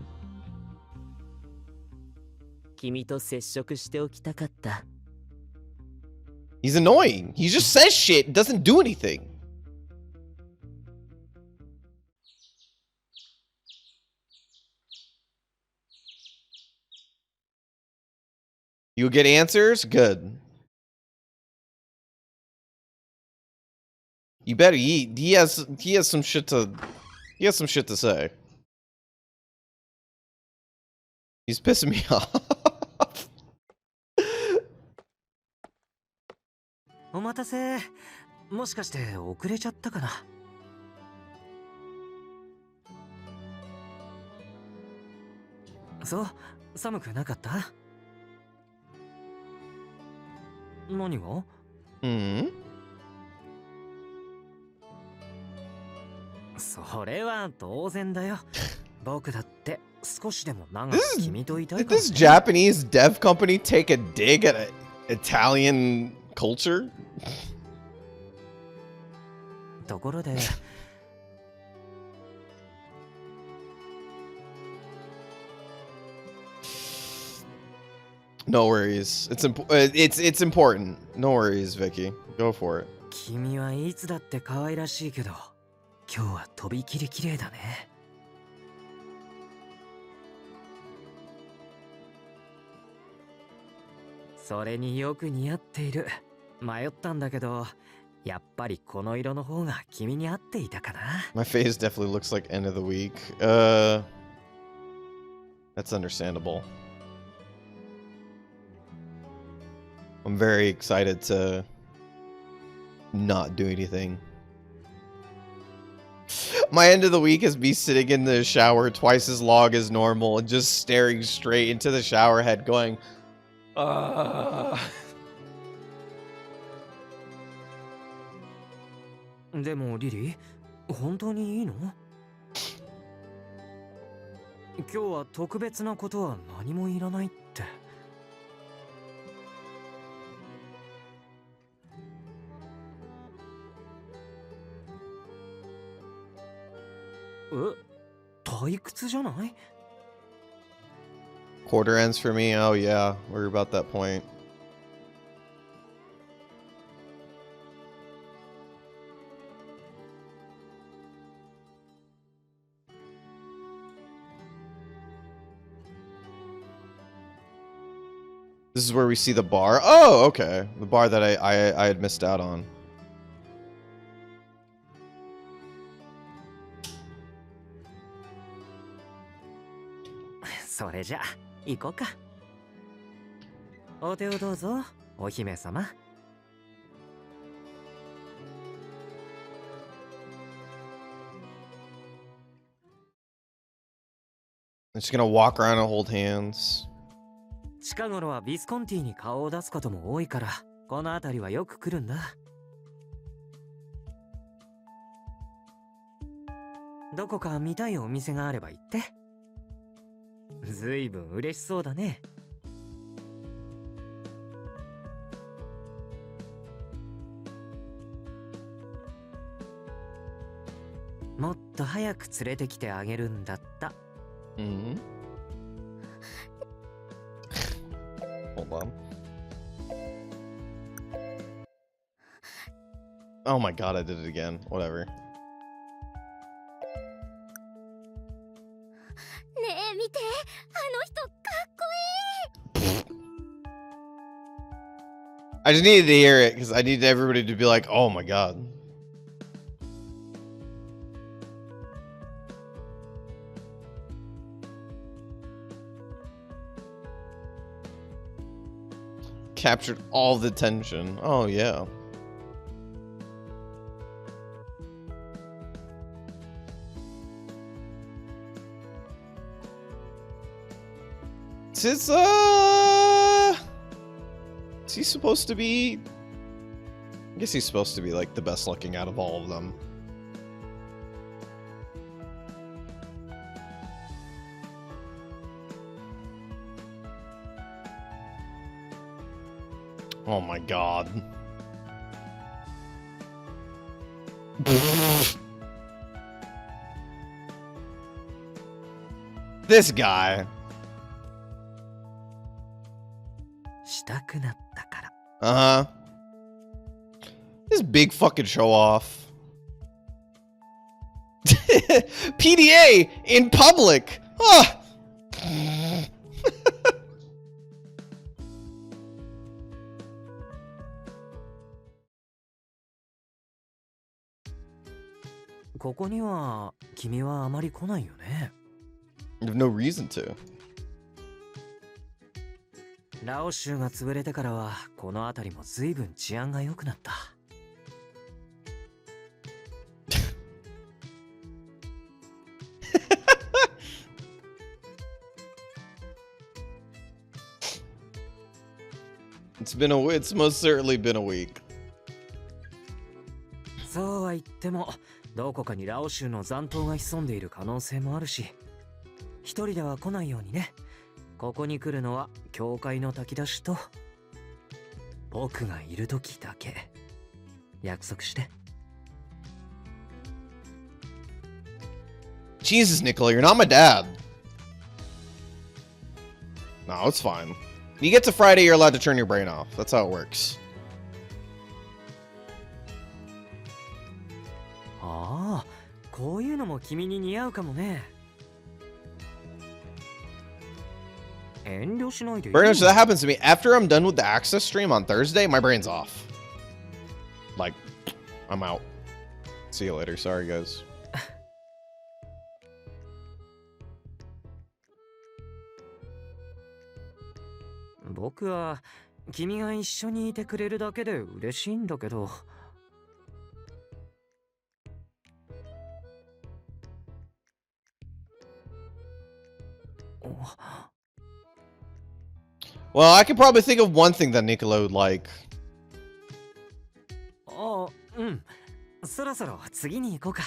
君と接触しておきたかった He's annoying. He just says shit, doesn't do anything. You get answers? Good. You better eat. He has some shit to say. He's pissing me off. お待たせ。もしかして遅れちゃったかな。そう、寒くなかった？何が？Hmm. それは当然だよ。僕だって少しでも長く君といたい Did から this ね。 Japanese dev company take a dig at Italian culture? ところで、 No worries. It's important. No worries, Vicky. Go for it. 君はいつだって可愛らしいけど、今日はとびきり綺麗だね。それによく似合っている。迷ったんだけど、やっぱりこの色の方が君に合っていたかな。My face definitely looks like end of the week. That's understandable. I'm very excited to not do anything. My end of the week is me sitting in the shower twice as long as normal and just staring straight into the shower head going, ah. でもリリー、本当にいいの？今日は特別なことは何もいらないって。退屈じゃない？ Quarter ends for me? Oh yeah, we're about that point. 'This is where we see the bar. Oh, okay. The bar that I had missed out on. それじゃ行こうか。お手をどうぞ、お姫様。I'm just gonna walk around and hold hands. 近頃はビスコンティに顔を出すことも多いから、この辺りはよく来るんだ。どこか見たいお店があれば言って。ずいぶん嬉しそうだね。もっと早く連れてきてあげるんだった。Mm-hmm. Hold on. Oh my god, I did it again. Whatever. ねえ見て、あの人かっこいい。 I just needed to hear it because I needed everybody to be like, oh my god. Captured all the tension. Oh yeah. Is he supposed to be? I guess he's supposed to be like the best looking out of all of them. Oh my god. This guy. したくなったから。Uh-huh. This big fucking show off. PDA in public. Ah. ここには君はあまり来ないよね。You have no reason to. ラオ州が潰れてからはこの辺りも随分治安が良くなった。It's most certainly been a week. そうは言ってもどこかにラオ州の残党が潜んでいる可能性もあるし、一人では来ないようにね。ここに来るのは教会の炊き出しと僕がいる時だけ。約束して。 Jesus, Nicola, you're not my dad. No, it's fine. When you get to Friday, you're allowed to turn your brain off. That's how it works. ああ、こういうのも君に似合うかもね。遠慮しないでいいよ。 Very much that happens to me. After I'm done with the Access stream on Thursday, my brain's off. Like, I'm out. See you later. Sorry, guys. 僕は君が一緒にいてくれるだけで嬉しいんだけど。Well, I could probably think of one thing that Nicola would like. ああ、うん。そろそろ次に行こうか。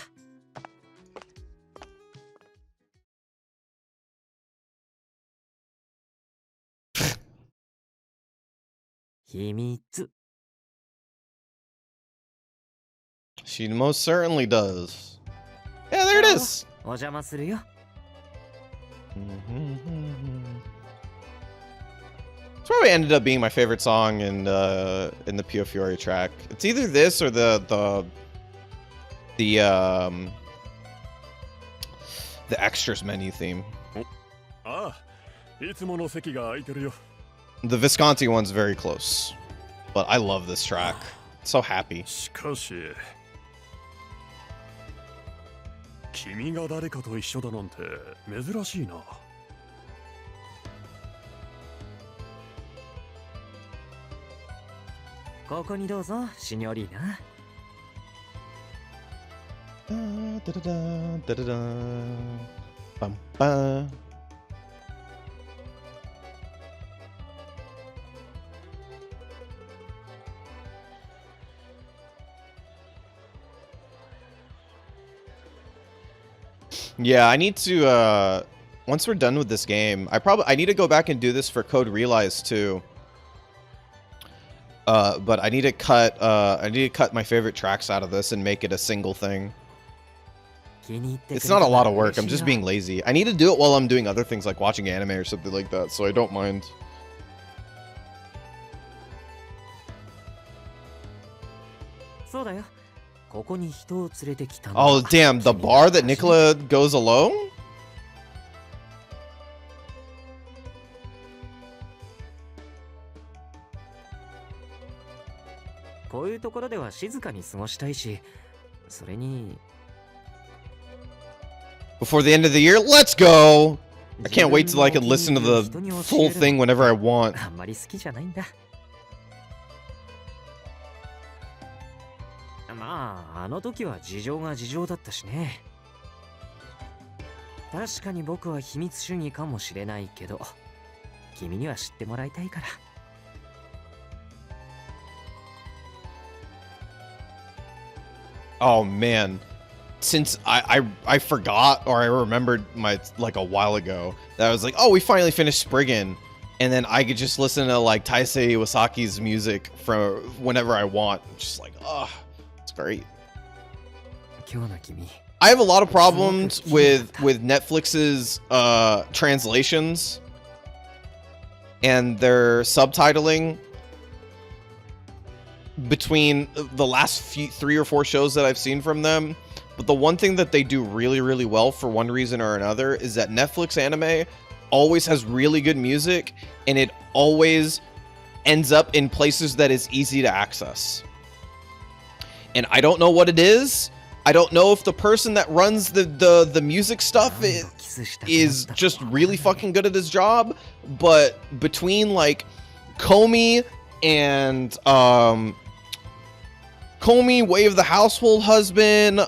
秘密。 She most certainly does. Yeah, there it is. お邪魔するよ。 It's probably ended up being my favorite song in the Piofiore track. It's either this or the extras menu theme. The Visconti one's very close, but I love this track. It's so happy. しかし君が誰かと一緒だなんて珍しいな。ここにどうぞ、シニョリーナ。 Bum, bum. Yeah, I need to once we're done with this game, I need to go back and do this for Code Realize too. But I need to cut my favorite tracks out of this and make it a single thing. It's not a lot of work. I'm just being lazy. I need to do it while I'm doing other things like watching anime or something like that, so I don't mind. そうだよ。ここに人を連れてきたの。 Oh damn, the bar that Nicola goes alone? こういうところでは静かに過ごしたいし、それに Before the end of the year, let's go! I can't wait till I can listen to the full thing whenever I want. あんまり好きじゃないんだ。まあ、あの時は事情が事情だったしね。確かに僕は秘密主義かもしれないけど、君には知ってもらいたいから。 Oh man, since I forgot, or I remembered like a while ago that I was like, oh, we finally finished Spriggan, and then I could just listen to like Taisei Iwasaki's music from whenever I want. Just like, oh, it's great. I have a lot of problems with Netflix's translations and their subtitling between the last 3 or 4 shows that I've seen from them. But the one thing that they do really, really well for one reason or another is that Netflix anime always has really good music, and it always ends up in places that is easy to access. And I don't know what it is. I don't know if the person that runs the music stuff is just really fucking good at his job, but between like Comey and Comey, Way of the Household Husband,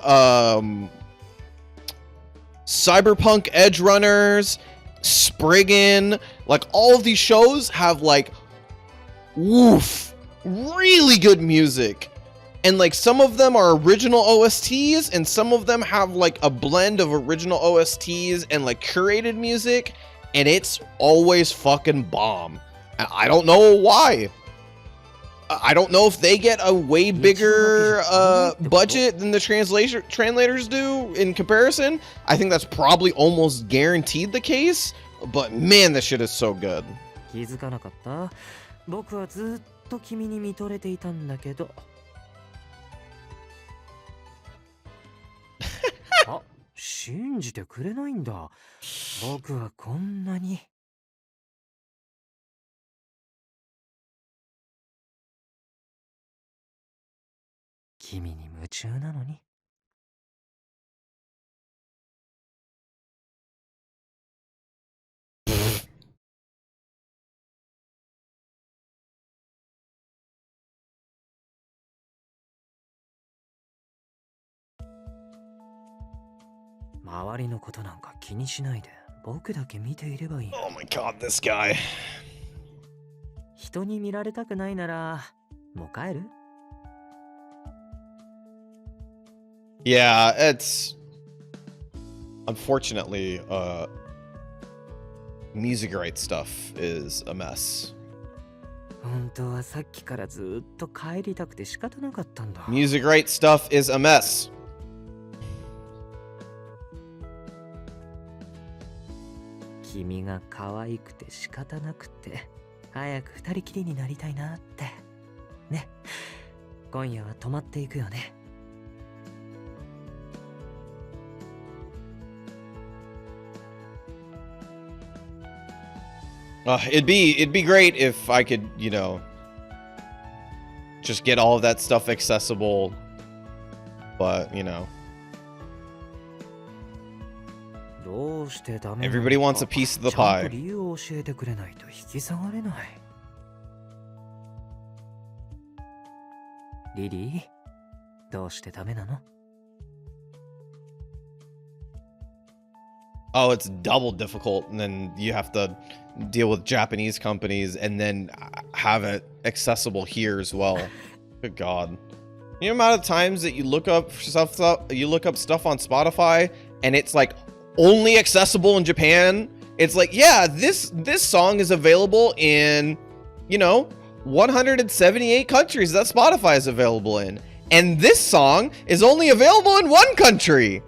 Cyberpunk Edge Runners, Spriggan, like all of these shows have like woof, really good music. And like some of them are original OSTs, and some of them have like a blend of original OSTs and like curated music, and it's always fucking bomb. And I don't know why. I don't know if they get a way bigger budget than the translators do in comparison. I think that's probably almost guaranteed the case, but man, this shit is so good. 気づかなかった。僕はずっと君に見とれていたんだけど。あ、信じてくれないんだ。僕はこんなに。君に夢中なのに。周りのことなんか気にしないで、僕だけ見ていればいい。Oh my god, this guy. 人に見られたくないなら、もう帰る？ Yeah, it's unfortunately music right stuff is a mess. 本当はさっきからずっと帰りたくて仕方なかったんだ。 Music right stuff is a mess. 君が可愛くて仕方なくて、早く二人きりになりたいなって。ね、今夜は泊まっていくよね。It'd be great if I could, you know, just get all of that stuff accessible, but you know, どうしてダメなのか everybody wants a piece of the ちゃんと pie. 理由を教えてくれないと引き下がれない。リリー、どうしてダメなの？ Oh, it's double difficult, and then you have to deal with Japanese companies and then have it accessible here as well. Good God. You know the amount of times that you look up stuff on Spotify and it's like only accessible in Japan? It's like, yeah, this song is available in, you know, 178 countries that Spotify is available in. And this song is only available in one country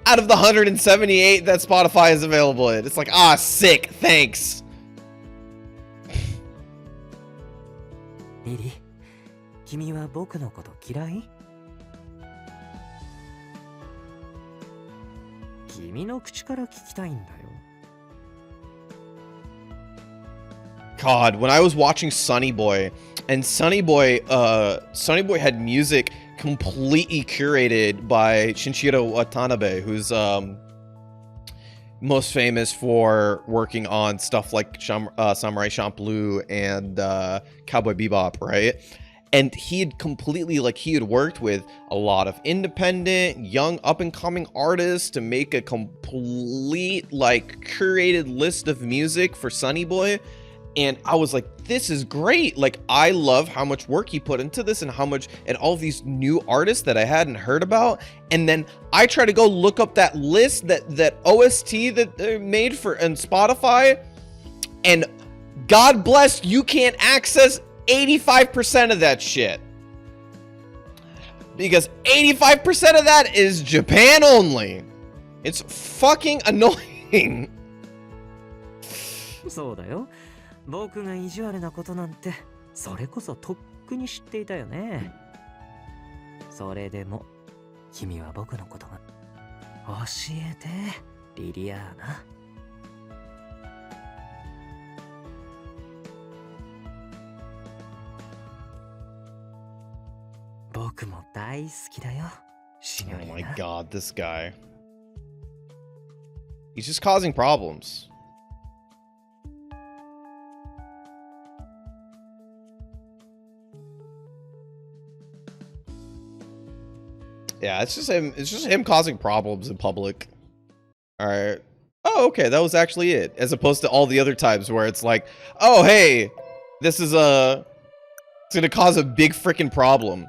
out of the 178 that Spotify is available in. It's like, ah, sick, thanks. リリー、君は僕のこと嫌い？君の口から聞きたいんだよ。 God, when I was watching Sonny Boy, and Sonny Boy had music completely curated by Shinshiro Watanabe, who's most famous for working on stuff like Samurai Champloo and Cowboy Bebop, right? And he had completely, like, he had worked with a lot of independent, young, up-and-coming artists to make a complete, like, curated list of music for Sonny Boy. And I was like, this is great. Like, I love how much work he put into this and how much, and all these new artists that I hadn't heard about. And then I try to go look up that list, that OST that they made for on Spotify. And God bless, you can't access 85% of that shit. Because 85% of that is Japan only. It's fucking annoying. そうだよ。僕が意地悪なことなんて、それこそとっくに知っていたよね。それでも、君は僕のことが教えて、リリアーナ。僕も大好きだよ、シニョ Oh リ my ナ。 god, this guy. He's just causing problems. Yeah, it's just him. It's just him causing problems in public. All right. Oh, okay. That was actually it. As opposed to all the other times where it's like, oh, hey, this is it's gonna cause a big freaking problem.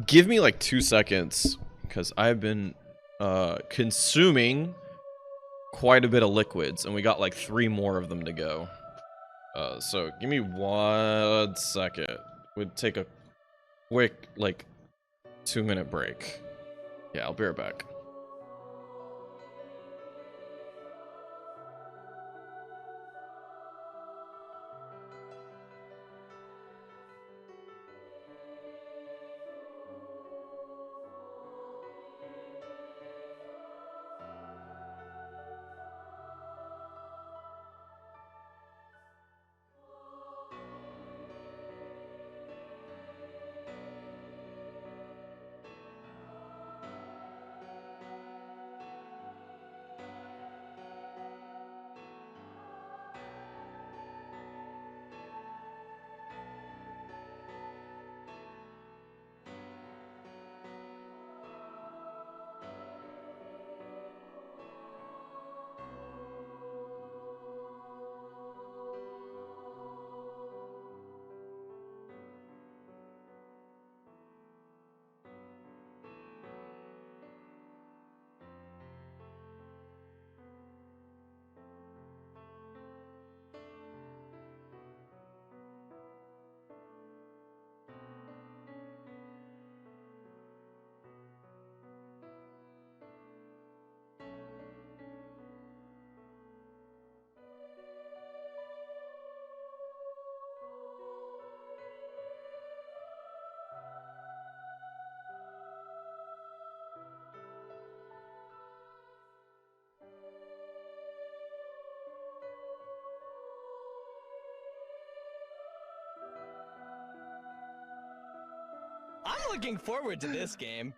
Give me like 2 seconds because I've been consuming quite a bit of liquids, and we got like 3 more of them to go. So give me 1 second. We'd take a quick like 2-minute break. Yeah, I'll be right back. looking forward to this game.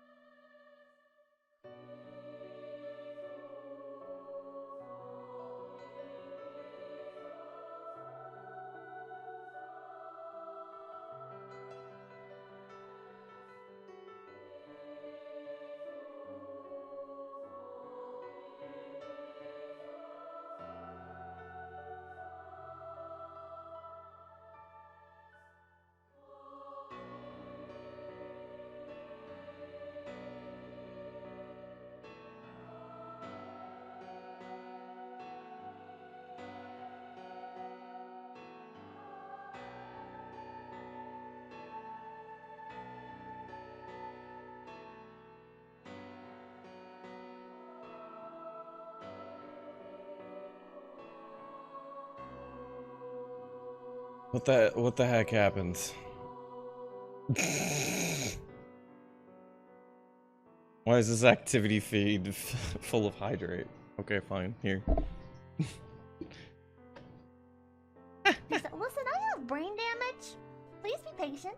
What the heck happened? Why is this activity feed full of hydrate? Okay, fine. Here. Listen, I have brain damage. Please be patient.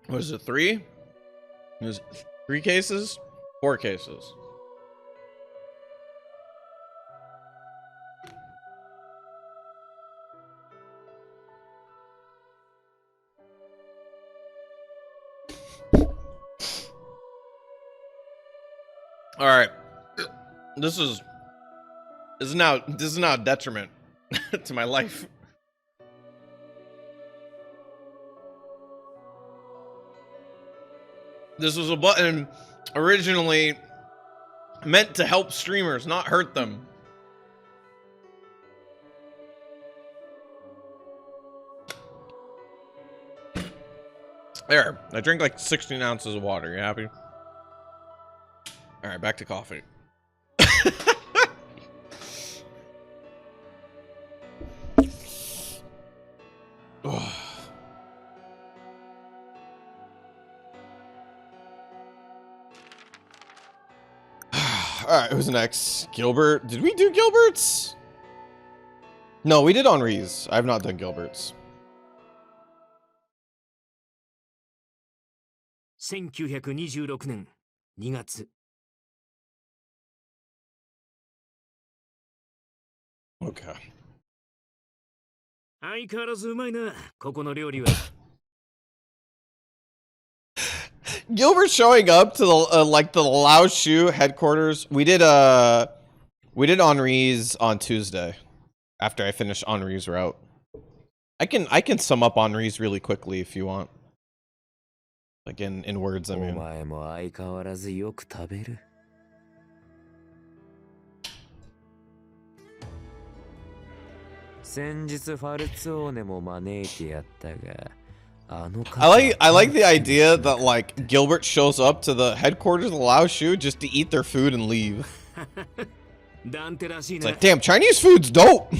What is it, 3? There's 3 cases? 4 cases. All right. This is now a detriment to my life. This was a button originally meant to help streamers, not hurt them. There, I drank like 16 ounces of water. You happy? All right, back to coffee. Alright, who's next? Gilbert? Did we do Gilbert's? No, we did Henri's. I have not done Gilbert's. 1926年2月 Okay. 相変わらずうまいな、ここの料理は。Gilbert showing up to the like the Lao Shu headquarters. We did Henri's on Tuesday after I finished Henri's route. I can sum up Henri's really quickly if you want. Like in words, I お mean. 前も相変わらずよく食べる。先日ファルツォーネも招いてやったが。I like the idea that like Gilbert shows up to the headquarters of the Lao Shu just to eat their food and leave. It's like, damn, Chinese food's dope.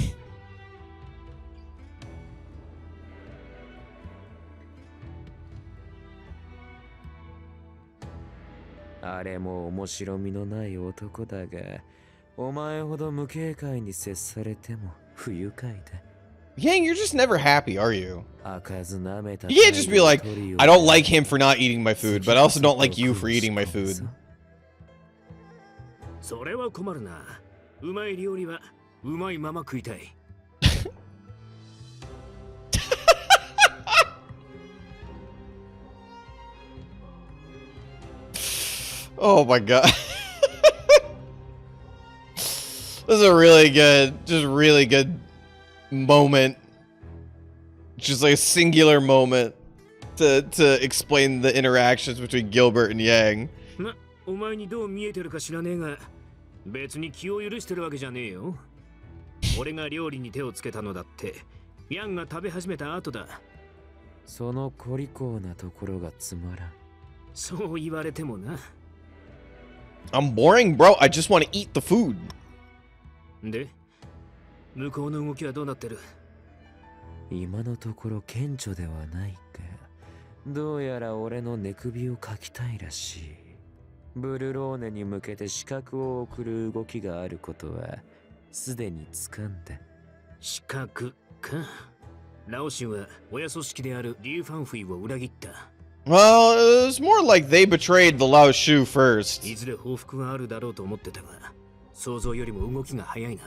あれも面白みのない男だが、お前ほど無警戒に接されても不愉快だ。Yang, you're just never happy, are you? 開かず舐めた You can't just be like, I don't like him for not eating my food, but I also don't like you for eating my food. それは困るな。うまい料理はうまいまま食いたい。Oh my god. This is a really good moment. Just like a singular moment to explain the interactions between Gilbert and Yang. お前にどう見えてるか知らねえが、別に気を許してるわけじゃねえよ。俺が料理に手をつけたのだって、ヤンが食べ始めた後だ。そのコリコーなところがつまらん。そう言われてもな。I'm boring, bro. I just want to eat the food. で、向こうの動きはどうなってる？今のところ顕著ではないか。どうやら俺の寝首をかきたいらしい。ブルローネに向けて刺客を送る動きがあることはすでに掴んだ。刺客か。ラオシンは親組織であるリュウ・ファンフィを裏切った。Well, it's more like they betrayed the Lao Shu first. いずれ報復があるだろうと思ってたが、想像よりも動きが早いな。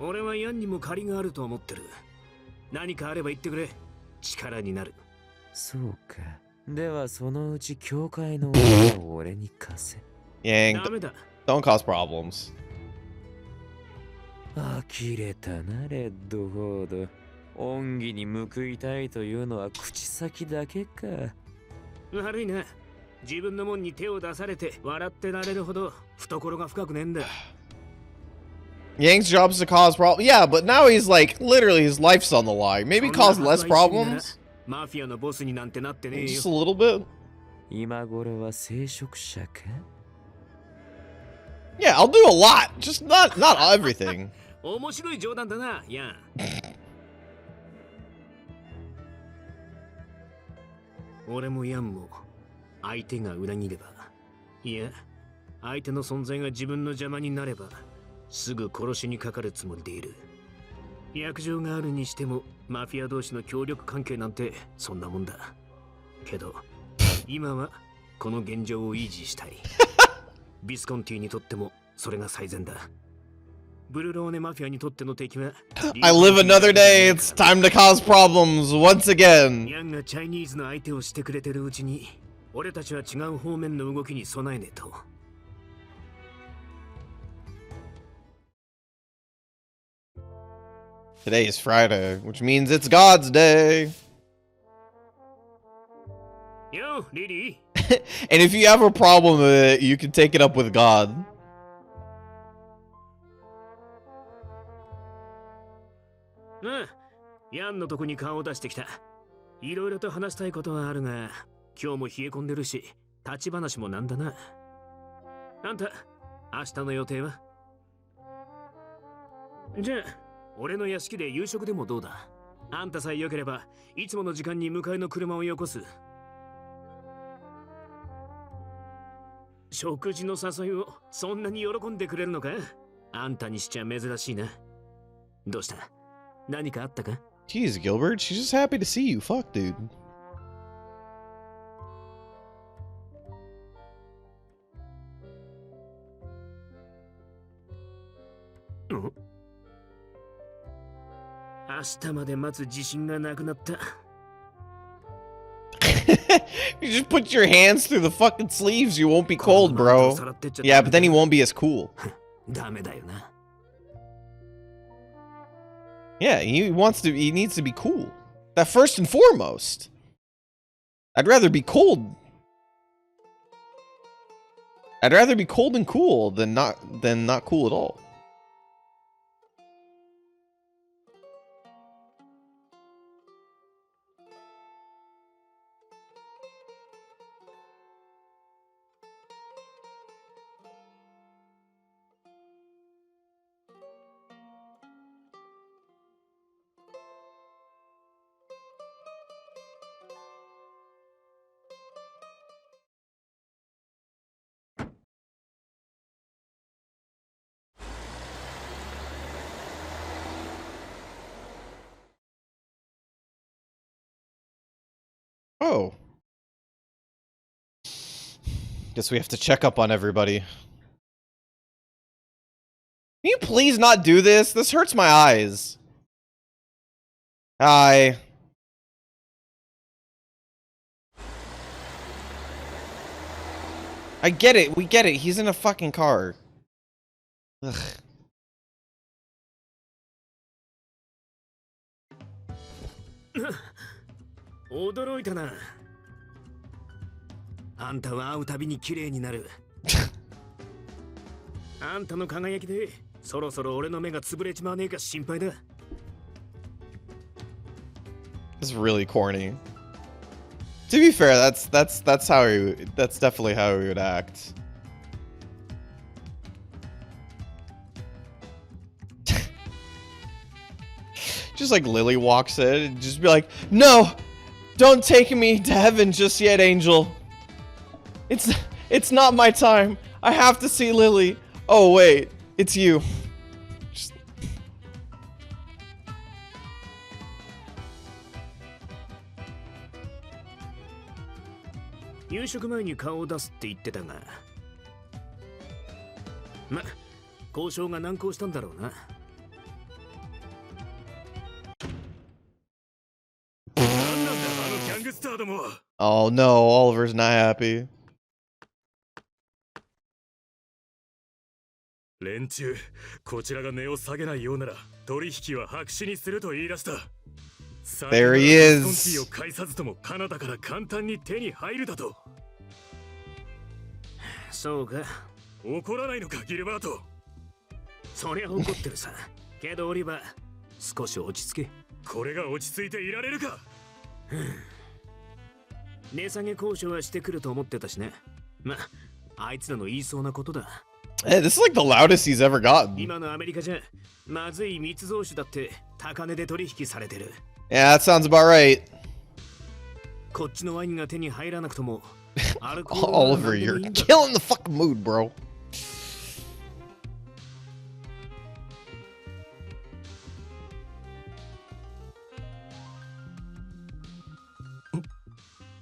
俺はヤンにも借りがあると思ってる。何かあれば言ってくれ。力になる。そうか。ではそのうち教会の親を俺に貸せ。Yang, ダメだ。 don't cause problems. 呆れたな、レッドフォード。恩義に報いたいというのは口先だけか。悪いな。自分のもんに手を出されて笑ってられるほど懐が深くねえんだ。Yang's job is to cause problems. Yeah, but now he's like, literally his life's on the line. Maybe cause less problems? マフィアのボスになんてなってねえよ。 Just a little bit? 今頃は聖職者か。 Yeah, I'll do a lot. Just not everything. 面白い冗談だな、ヤン。俺もヤンも相手が裏切れば、いや、相手の存在が自分の邪魔になれば、すぐ殺しにかかるつもりでいる。約定があるにしても、マフィア同士の協力関係なんてそんなもんだ。けど、今はこの現状を維持したい。ビスコンティにとってもそれが最善だ。ブルローネマフィアにとっての敵は I live another day. It's time to cause problems once again. ヤンがチャイニーズの相手をしてくれてるうちに、俺たちは違う方面の動きに備えねえと。Today is Friday, which means it's God's day. よ、リリー。 And if you have a problem with it, you can take it up with God. ああ、ヤンのとこに顔を出してきた。いろいろと話したいことはあるが、今日も冷え込んでるし、立ち話もなんだな。あんた、明日の予定は？じゃあ、俺の屋敷で夕食でもどうだ？あんたさえ良ければ、いつもの時間に迎えの車をよこす。食事の誘いをそんなに喜んでくれるのか？あんたにしちゃ珍しいな。どうした？何かあったか？ Jeez, Gilbert, she's just happy to see you. Fuck, dude. 明日まで待つ自信がなくなった。You just put your hands through the fucking sleeves, you won't be cold, bro. Yeah, but then he won't be as cool. ダメだよな。 Yeah, he needs to be cool. That first and foremost. I'd rather be cold. I'd rather be cold and cool than not cool at all. Oh. Guess we have to check up on everybody. Can you please not do this? This hurts my eyes. Hi. I get it. We get it. He's in a fucking car. Ugh. Ugh. 驚いたな。あんたは会うたびに綺麗になる。あんたの輝きでそろそろ俺の目が潰れちまわねえか心配だ。It's really corny. To be fair, that's definitely how he would act. Just like Lily walks in and just be like, "No! Don't take me to heaven just yet, Angel." It's not my time. I have to see Lily. Oh wait, it's you. Just...夕食前に顔を出すって言ってたが、ま、交渉が難航したんだろうな。なんなんだあのギャングスターども。Oh no, Oliver's not happy. 連中、こちらが値を下げないようなら取引は白紙にすると言い出した。There he is. を介さずともカナダから簡単に手に入るだと。そうか。怒らないのかギルバート。そりゃ怒ってるさ。けどオリバー、少し落ち着け。これが落ち着いていられるか。値下げ交渉はしてくると思ってたしね。ま、あいつらの言いそうなことだ。Hey, this is like the loudest he's ever gotten. 今のアメリカじゃまずい密造酒だって高値で取引されてる。Yeah, that sounds about right. こっちのワインが手に入らなくともOliver, you're killing the fucking mood, bro.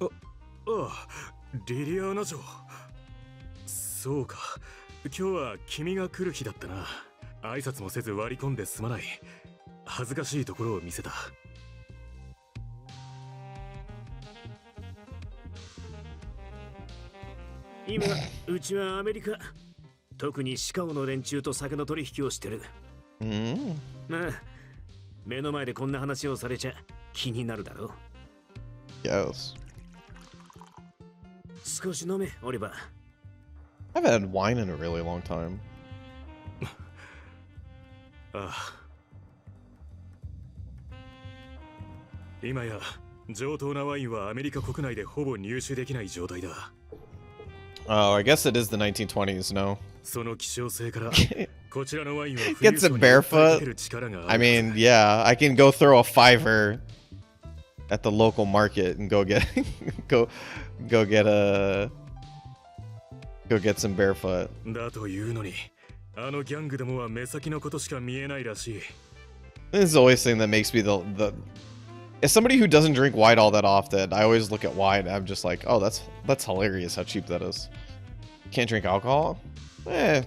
ああ、リリアーナ城。そうか。今日は君が来る日だったな。挨拶もせず割り込んですまない。恥ずかしいところを見せた。今、うちはアメリカ。特にシカゴの連中と酒の取引をしてる。まあ、目の前でこんな話をされちゃ気になるだろう。Yes. 少し飲め、オリバー。I haven't had wine in a really long time. ああ。今や上等なワインはアメリカ国内でほぼ入手できない状態だ。Oh, I guess it is the 1920s, no? その希少性からこちらのワインは Gets it barefoot. I mean, yeah, I can go throw a $5 at the local market and go get go get some barefoot. だというのに、あのギャングどもは目先のことしか見えないらしい。This is the always thing that makes me the as somebody who doesn't drink wine all that often, I always look at wine and I'm just like, oh, that's hilarious how cheap that is. Can't drink alcohol? You're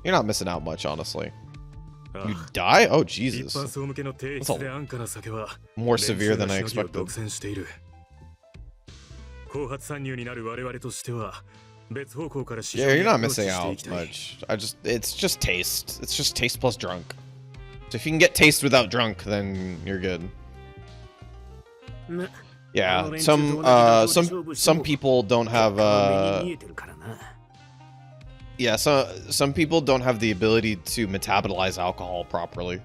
not missing out much, honestly. You die? Oh, Jesus. That's more severe than I expected. 後発参入になる我々としては別方向から市 Yeah, 場 you're に not アプローチ missing してい out きたい。 much. It's just taste. It's just taste plus drunk. So if you can get taste without drunk, then you're good. Yeah, some people don't have yeah, so some people don't have the ability to metabolize alcohol properly.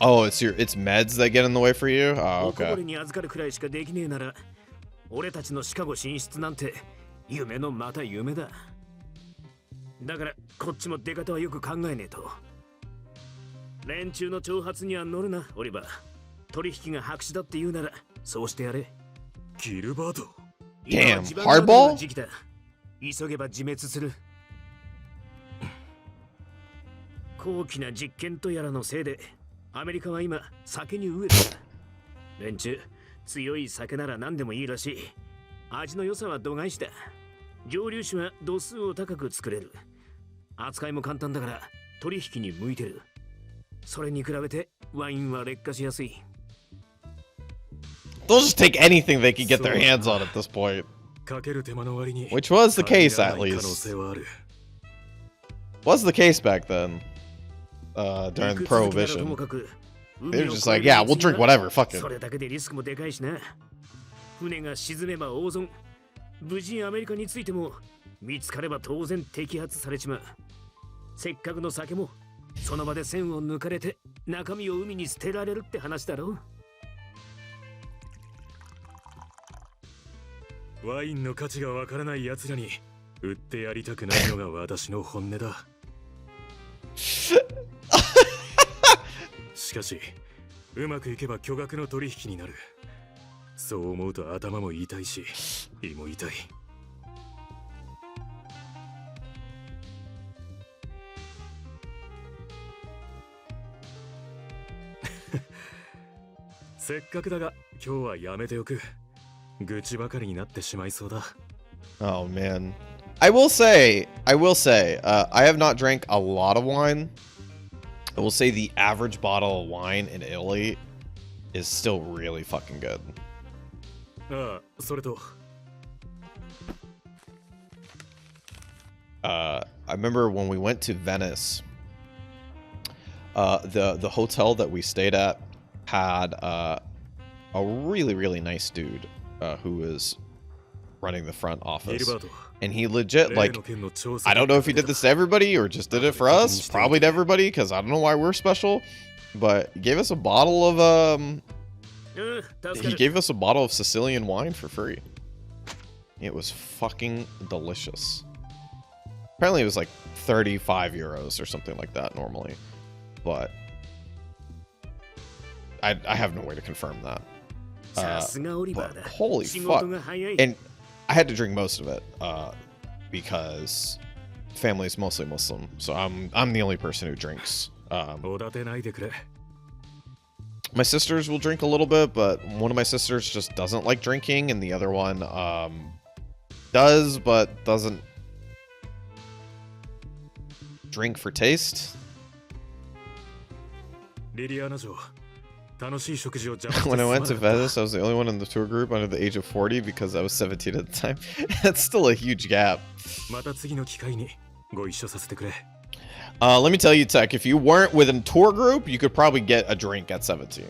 Oh, it's meds that get in the way for you? Oh, okay. 俺たちのシカゴ進出なんて夢のまた夢だ。だからこっちも出方はよく考えねえと。連中の挑発には乗るな、オリバー。取引が白紙だって言うならそうしてやれ。ギルバート。Damn, hardball? 急げば自滅する。高貴な実験とやらのせいでアメリカは今酒に飢えてる。連中強い酒なら何でもいいらしい。味の良さは度外視だ。蒸留酒は度数を高く作れる。扱いも簡単だから取引に向いてる。それに比べてワインは劣化しやすい。They'll just take anything they can get their hands on at this point. Which was the case, at least. Was the case back then. During Prohibition. They were just like, yeah, we'll drink whatever, fuck it. それだけでリスクもでかいしな。船が沈めば大損。無事アメリカについても見つかれば当然摘発されちまう。せっかくの酒もその場で栓を抜かれて中身を海に捨てられるって話だろ。ワインの価値がわからない奴らに売ってやりたくないのが私の本音だ。しかし、うまくいけば巨額の取引になる。そう思うと頭も痛いし、胃も痛い。せっかくだが今日はやめておく。愚痴ばかりになってしまいそうだ。Oh man. I will say, I have not drank a lot of wine. I will say the average bottle of wine in Italy is still really fucking good. ああ、それと。I remember when we went to Venice, the hotel that we stayed at had a really nice dude who was running the front office, and he legit, like, I don't know if he did this to everybody or just did it for us, probably to everybody, because I don't know why we're special, but he gave us a bottle of Sicilian wine for free. It was fucking delicious. Apparently it was like 35 euros or something like that normally, but I have no way to confirm that. But holy fuck. And I had to drink most of it because family is mostly Muslim, so I'm the only person who drinks. My sisters will drink a little bit, but one of my sisters just doesn't like drinking, and the other one does, but doesn't drink for taste. When I went to Venice, I was the only one in the tour group under the age of 40 because I was 17 at the time. That's still a huge gap. Let me tell you, Tech, if you weren't within a tour group, you could probably get a drink at 17.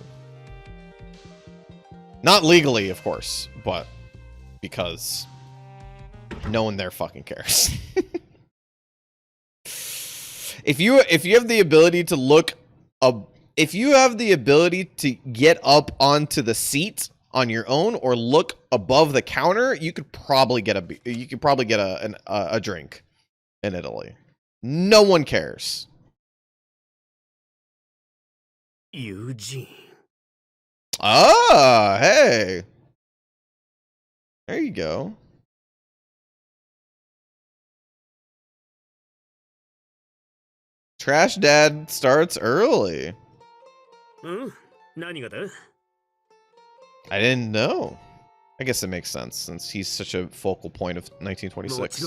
Not legally, of course, but because no one there fucking cares. If you have the ability to look up, if you have the ability to get up onto the seat on your own or look above the counter, you could probably get a drink in Italy. No one cares. Eugene. Ah, hey. There you go. Trash Dad starts early. I didn't know. I guess it makes sense since he's such a focal point of 1926.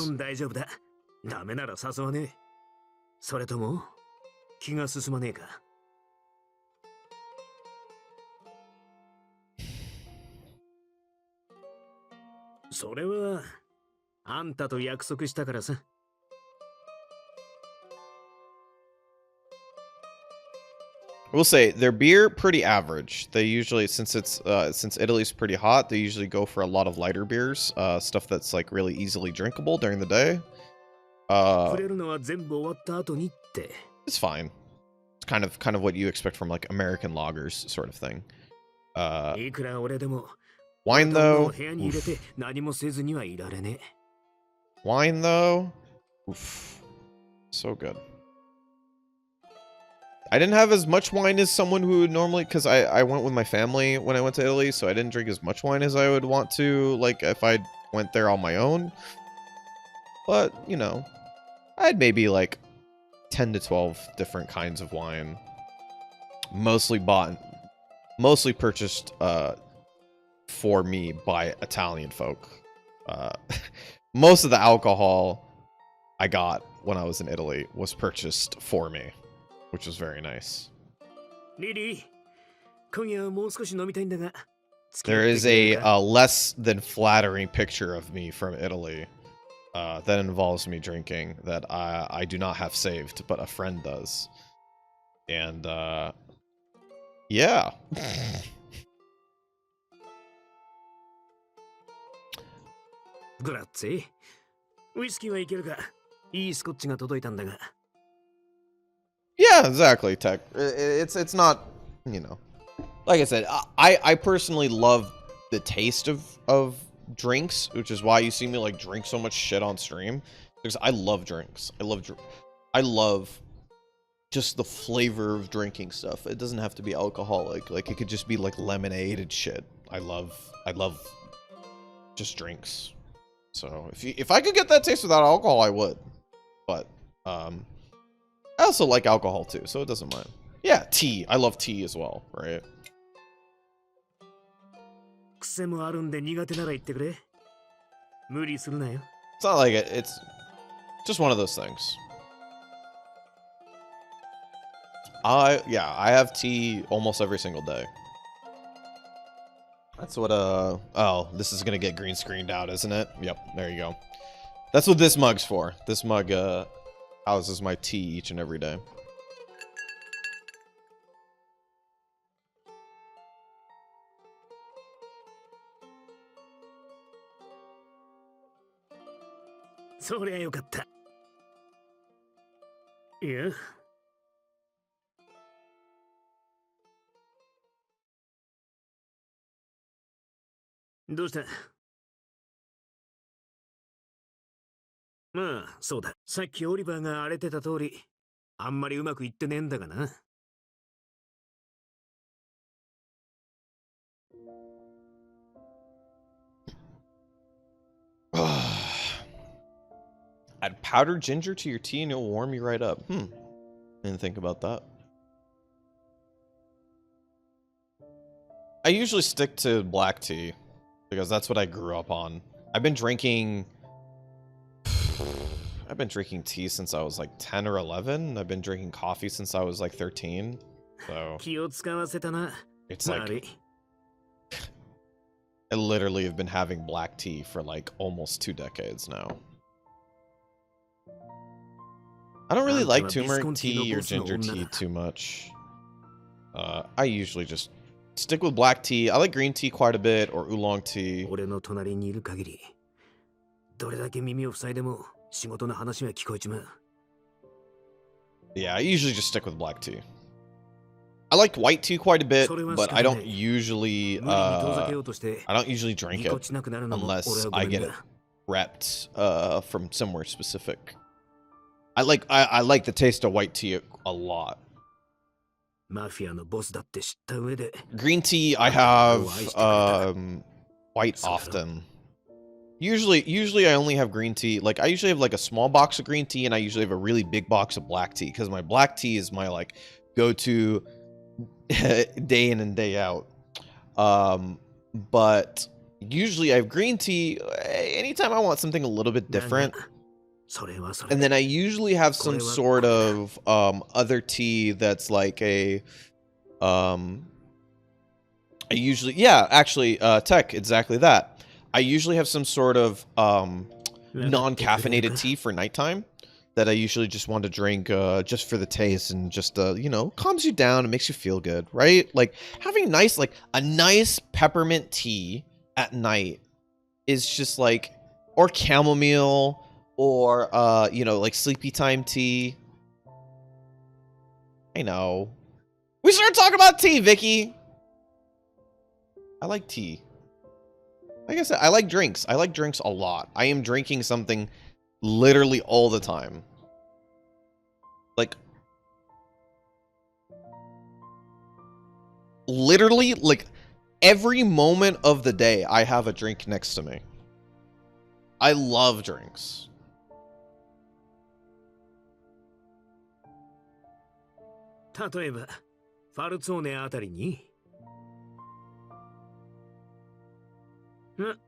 We'll say their beer pretty average. They usually, since Italy's pretty hot, they usually go for a lot of lighter beers, stuff that's like really easily drinkable during the day. It's fine. It's kind of what you expect from like American lagers, sort of thing. Wine though. Oof. Wine though. Oof. So good. I didn't have as much wine as someone who would normally, because I went with my family when I went to Italy, so I didn't drink as much wine as I would want to, like, if I went there on my own. But, you know, I had maybe, like, 10 to 12 different kinds of wine. Mostly purchased for me by Italian folk. Most of the alcohol I got when I was in Italy was purchased for me, which was very nice. There is a less than flattering picture of me from Italy that involves me drinking that I do not have saved, but a friend does. And, yeah. Grazie. Whiskey はいけるか。いいスコッチが届いたんだが。Yeah, exactly, Tech. It's not, you know. Like I said, I personally love the taste of drinks, which is why you see me like drink so much shit on stream, because I love drinks. I love just the flavor of drinking stuff. It doesn't have to be alcoholic. Like it could just be like lemonade and shit. I love just drinks. So if I could get that taste without alcohol, I would. But I also like alcohol too, so it doesn't mind. Yeah, tea. I love tea as well, right? 癖もあるんで苦手なら言ってくれ。無理するなよ。It's not like it's just one of those things. I have tea almost every single day. That's what oh, this is gonna get green screened out, isn't it? Yep, there you go. That's what this mug's for. This mug houses my tea each and every day. So りゃよかった。いや。どうした？まあ、そうだ。さっきオリバーが荒れてた通り、あんまりうまくいってねえんだがな。Add powdered ginger to your tea and it'll warm you right up. Didn't think about that. I usually stick to black tea because that's what I grew up on. I've been drinking tea since I was like 10 or 11. I've been drinking coffee since I was like 13. So it's like I literally have been having black tea for like almost 2 decades now. I don't really like turmeric tea or ginger tea too much. I usually just stick with black tea. I like green tea quite a bit, or oolong tea. Yeah, I usually just stick with black tea. I like white tea quite a bit, but I don't usually drink it unless I get it repped from somewhere specific. I like the taste of white tea a lot. Green tea I have quite often. Usually I only have green tea. Like I usually have like a small box of green tea, and I usually have a really big box of black tea because my black tea is my like go-to day in and day out. But usually I have green tea anytime I want something a little bit different. And then I usually have some sort of other tea that's like a tech, exactly that. I usually have some sort of non-caffeinated tea for nighttime that I usually just want to drink just for the taste and just you know, calms you down and makes you feel good, right? Like having a nice peppermint tea at night is just like, or chamomile, or you know, like sleepy time tea. I know. We started talking about tea, Vicky. I like tea. Like I said, I like drinks. I like drinks a lot. I am drinking something literally all the time. Like literally, like every moment of the day, I have a drink next to me. I love drinks. But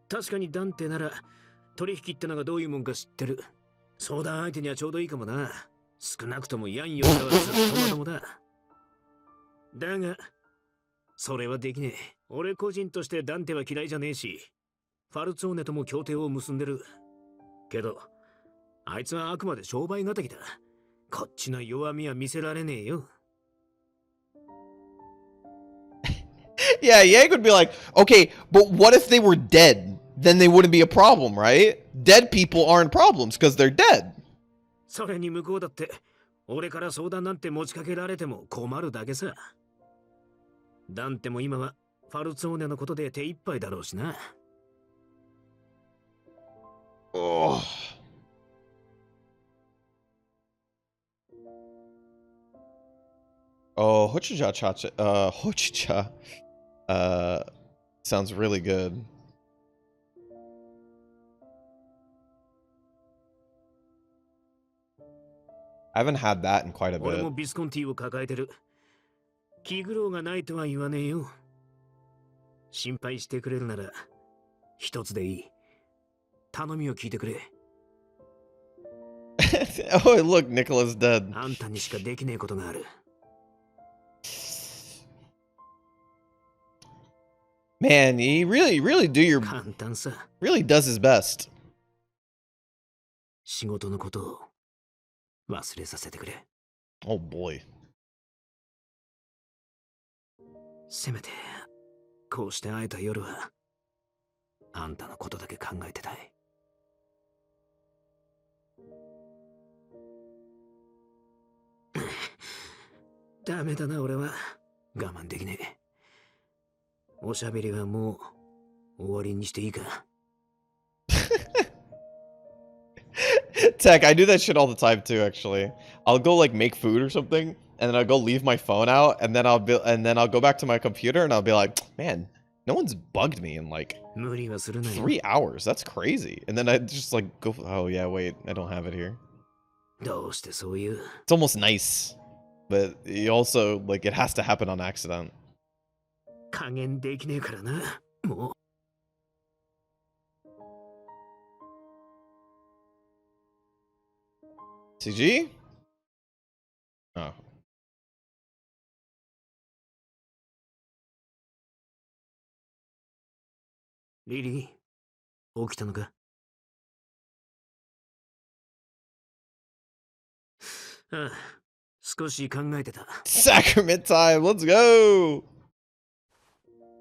確かにダンテなら取引ってのがどういうもんか知ってる。相談相手にはちょうどいいかもな。少なくともヤンよりはずっとまともだ。だが、それはできねえ。俺個人としてダンテは嫌いじゃねえし、ファルツォーネとも協定を結んでる。けど、あいつはあくまで商売敵だ。こっちの弱みは見せられねえよ。Yeah, Yang would be like, okay, but what if they were dead? Then they wouldn't be a problem, right? Dead people aren't problems because they're dead. それに向こうだって、俺から相談なんて持ちかけられても困るだけさ。ダンテも今はファルツォーネのことで手一杯だろうしな。Oh. Oh, Hochicha Sounds really good. I haven't had that in quite a 俺 bit. もビスコンティーを抱えてる。気苦労がないとは言わねえよ。心配してくれるなら、一つでいい。頼みを聞いてくれ。Oh, look, Nicola's dead. あんたにしかできねえことがある。Man, he really簡単さ。really does his best. 仕事のことを忘れさせてくれ。Oh boy. せめて、こうして会えた夜は、あんたのことだけ考えてたい。ダメだな、俺は。我慢できねえ。おしゃべりはもう終わりにしていいか。Tech, I do that shit all the time too, actually. I'll go like make food or something, and then I'll go leave my phone out, and then I'll go back to my computer and I'll be like, man, no one's bugged me in like 無理はするなよ。 3 hours. That's crazy. And then I just like go, oh yeah, wait, I don't have it here. どうしてそういう。 It's almost nice, but you also like it has to happen on accident. 加減できねえからな。もう。CG? Oh. リリー、起きたのか。ああ、少し考えてた。 Sacrament time, let's go!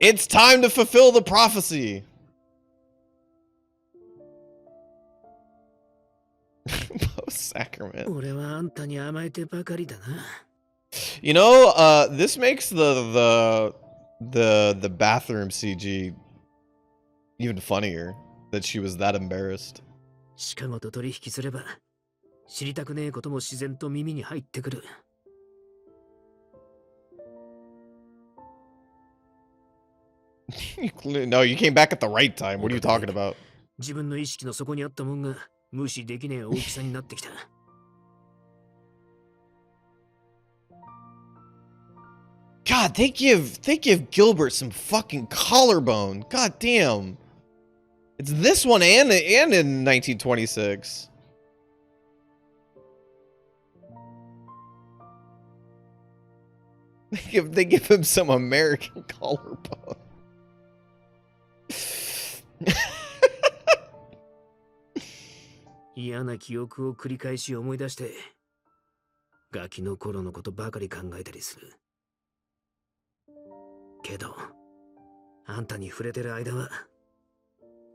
It's time to fulfill the prophecy! Post-sacrament. 俺はあんたに甘えてばかりだな。 You know, this makes the bathroom CG even funnier, that she was that embarrassed. シカゴと取引すれば、知りたくねえことも自然と耳に入ってくる。 No, you came back at the right time. What are you talking about? 自分の意識の底にあったもんが無視できねえ大きさになってきた。 God, they give Gilbert some fucking collarbone. God damn. It's this one and in 1926. They give him some American collarbone. 嫌な記憶を繰り返し思い出して、ガキの頃のことばかり考えたりする。けど、あんたに触れてる間は、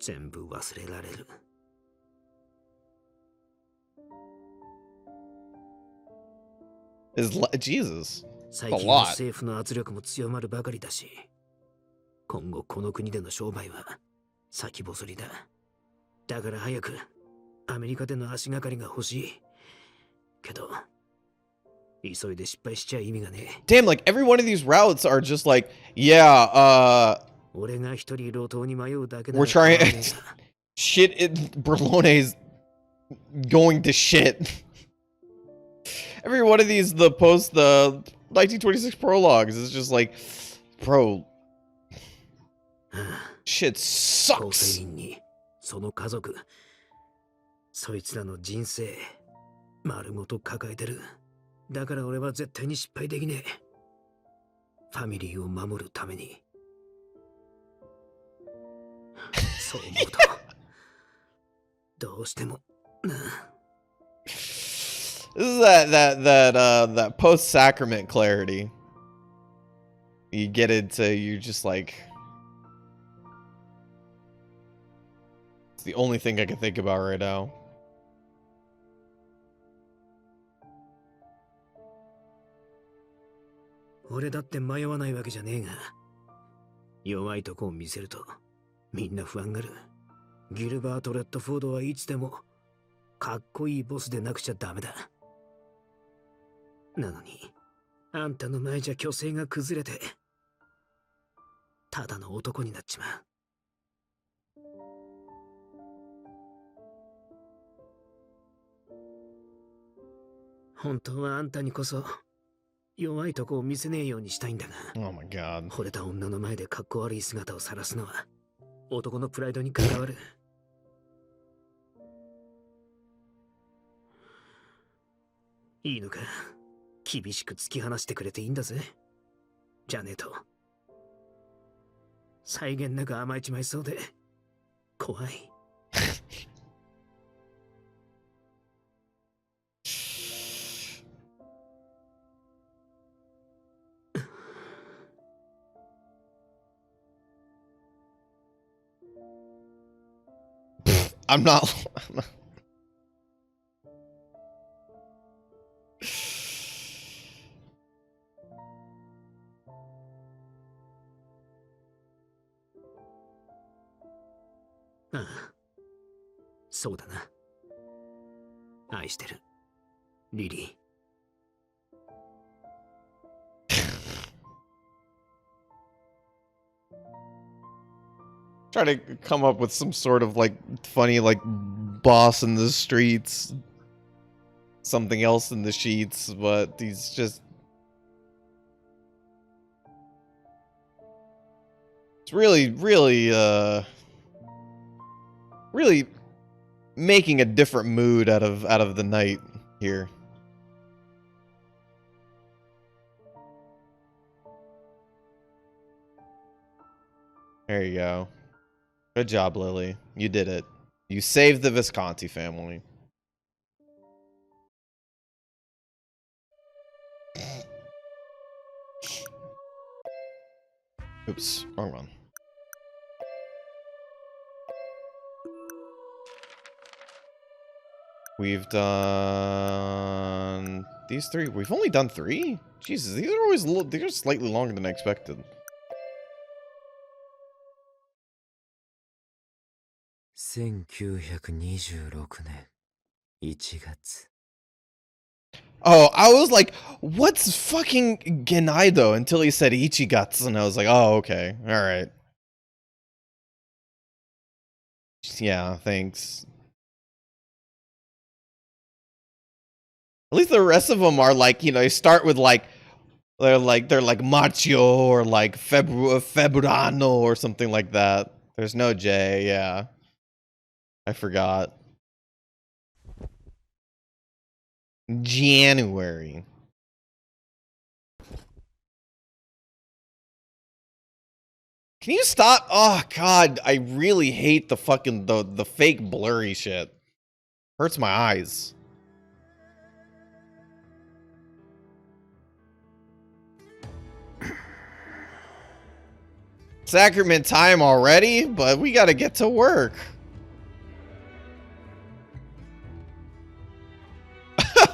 全部忘れられる。 Jesus. 最近は政府の圧力も強まるばかりだし、今後この国での商売は先細りだ。だから早くアメリカでの足がかりが欲しい。けど、急いで失敗しちゃ意味がねえ。 Damn, like every one of these routes are just like, yeah, 俺が一人路頭に迷うだけだ。 we're trying shit in Berlone's going to shit. Every one of these, the 1926 prologues is just like, bro, shit 構 sucks. 成員にその家族、そいつらの人生丸ごと抱えてる。だから俺は絶対に失敗できねえ。ファミリーを守るために。そう思うとどうしてもなあ。 This is that post-sacrament clarity. You get into, you're just like, it's the only thing I can think about right now. 俺だって迷わないわけじゃねえが、弱いとこを見せるとみんな不安がる。ギルバート・レッドフォードはいつでもかっこいいボスでなくちゃダメだ。なのにあんたの前じゃ虚勢が崩れてただの男になっちまう。本当はあんたにこそ弱いとこを見せねえようにしたいんだが、 Oh my god. 惚れた女の前でかっこ悪い姿を晒すのは男のプライドに関わる。いいのか、厳しく突き放してくれていいんだぜ。じゃねえと際限なく甘えちまいそうで怖い。I'm not.ああ、そうだな。愛してる、リリー。Try to come up with some sort of like funny like boss in the streets, something else in the sheets, but he's just it's really really making a different mood out of the night here. There you go. Good job, Lily. You did it. You saved the Visconti family. Oops, wrong one. We've done these three. We've only done 3? Jesus, these are always they're slightly longer than I expected. 1926年1月。 Oh, I was like, what's fucking Genaido until he said Ichigatsu, and I was like, oh, okay. Alright. Yeah, thanks. At least the rest of them are like, you know, they start with like they're like Macho or like Febrano or something like that. There's no J, yeah. I forgot. January. Can you stop? Oh god, I really hate the fucking the fake blurry shit. Hurts my eyes. Sacrament time already, but we gotta get to work.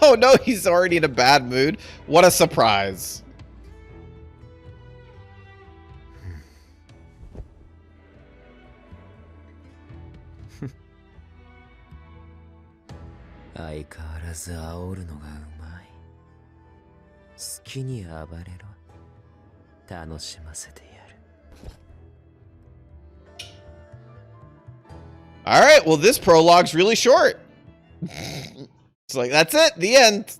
Oh no, he's already in a bad mood. What a surprise.相変わらず煽るのがうまい。好きに暴れろ。楽しませてやる。 All right, well this prologue's really short. It's like that's it, the end.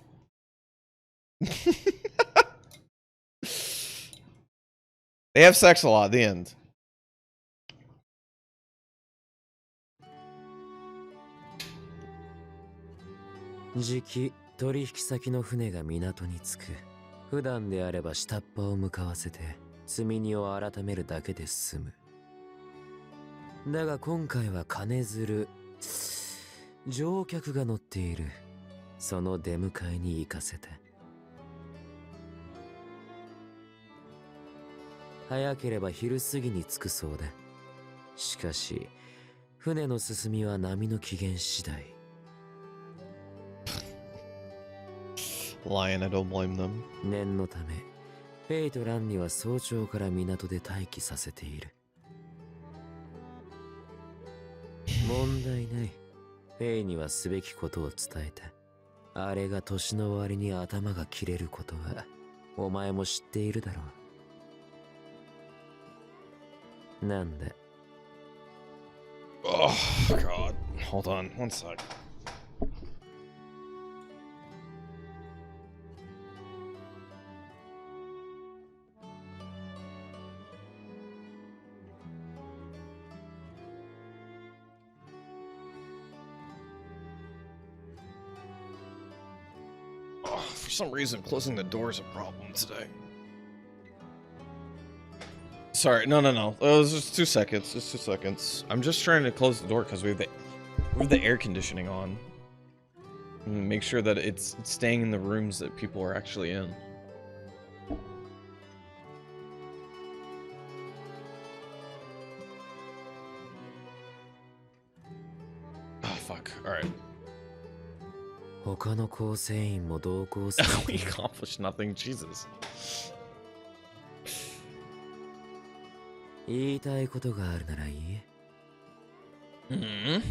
They have sex a lot, the end. じき取引先の船が港に着く。普段であれば下っ端を向かわせて積み荷を改めるだけで済む。だが今回は金づる乗客が乗っている。その出迎えに行かせて。早ければ昼過ぎに着くそうだ。しかし船の進みは波の起源次第。 Lion, I don't blame them. 念のためフェイとランには早朝から港で待機させている。問題ない。フェイにはすべきことを伝えた。あれが年の終わりに頭が切れることはお前も知っているだろなんだ Oh god. Hold on, one sec. Oh, for some reason, closing the door is a problem today. Sorry, no. It was just 2 seconds. Just 2 seconds. I'm just trying to close the door because we have the air conditioning on. And make sure that it's staying in the rooms that people are actually in. Oh fuck! All right. 他の構成員も同行する We accomplished nothing. Jesus. 言いたいことがあるならいい Hmm.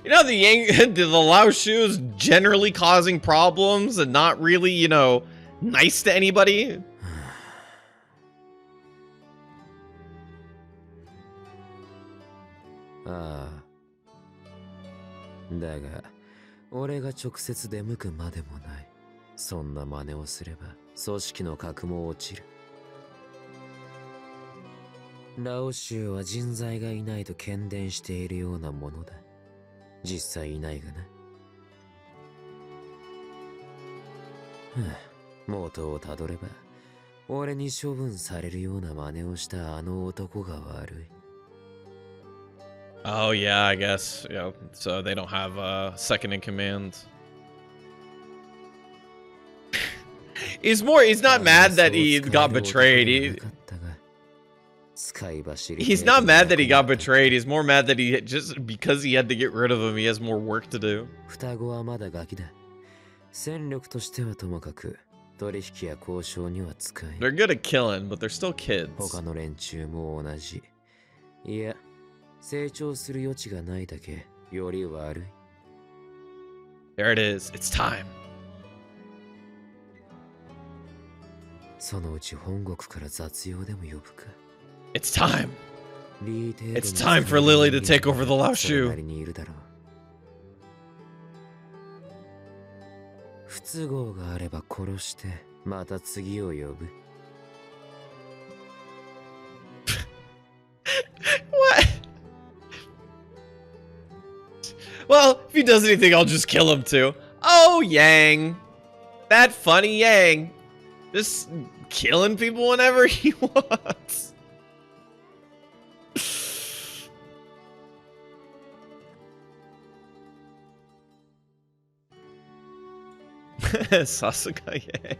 You know, the Lao Shu is generally causing problems and not really, you know, nice to anybody. ああだが俺が直接出向くまでもないそんな真似をすれば組織の格も落ちるラオ州は人材がいないと喧伝しているようなものだ実際いないがな元をたどれば俺に処分されるような真似をしたあの男が悪い Oh yeah, I guess. Yeah, so they don't have a second in command. He's not mad that he got betrayed. He's not mad that he got betrayed. He's more mad that just because he had to get rid of him, he has more work to do. 双子はまだガキだ。戦力としてはともかく取引や交渉には使え。They're good at killing, but they're still kids. 他の連中も同じ。いや、成長する余地がないだけより悪い。There it is. It's time. そのうち本国から雑用でも呼ぶか。It's time. It's time for Lily to take over the Lao Shu. 不都合があれば殺してまた次を呼ぶ。What? Well, if he does anything, I'll just kill him too. Oh, Yang. That funny Yang. Just killing people whenever he wants. Sasuga Yang.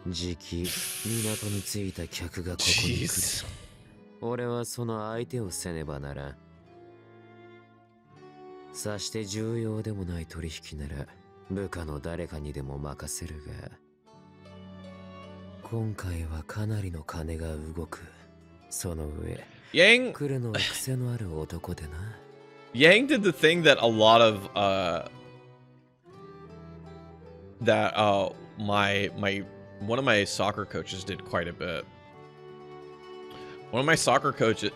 じき港に着いた客がここに来る。俺はその相手をせねばならん。さして重要でもない取引なら部下の誰かにでも任せるが今回はかなりの金が動くその上 Yang 来るのは癖のある男でな Yang did the thing that a lot of one of my soccer coaches did quite a bit. One of my soccer coaches,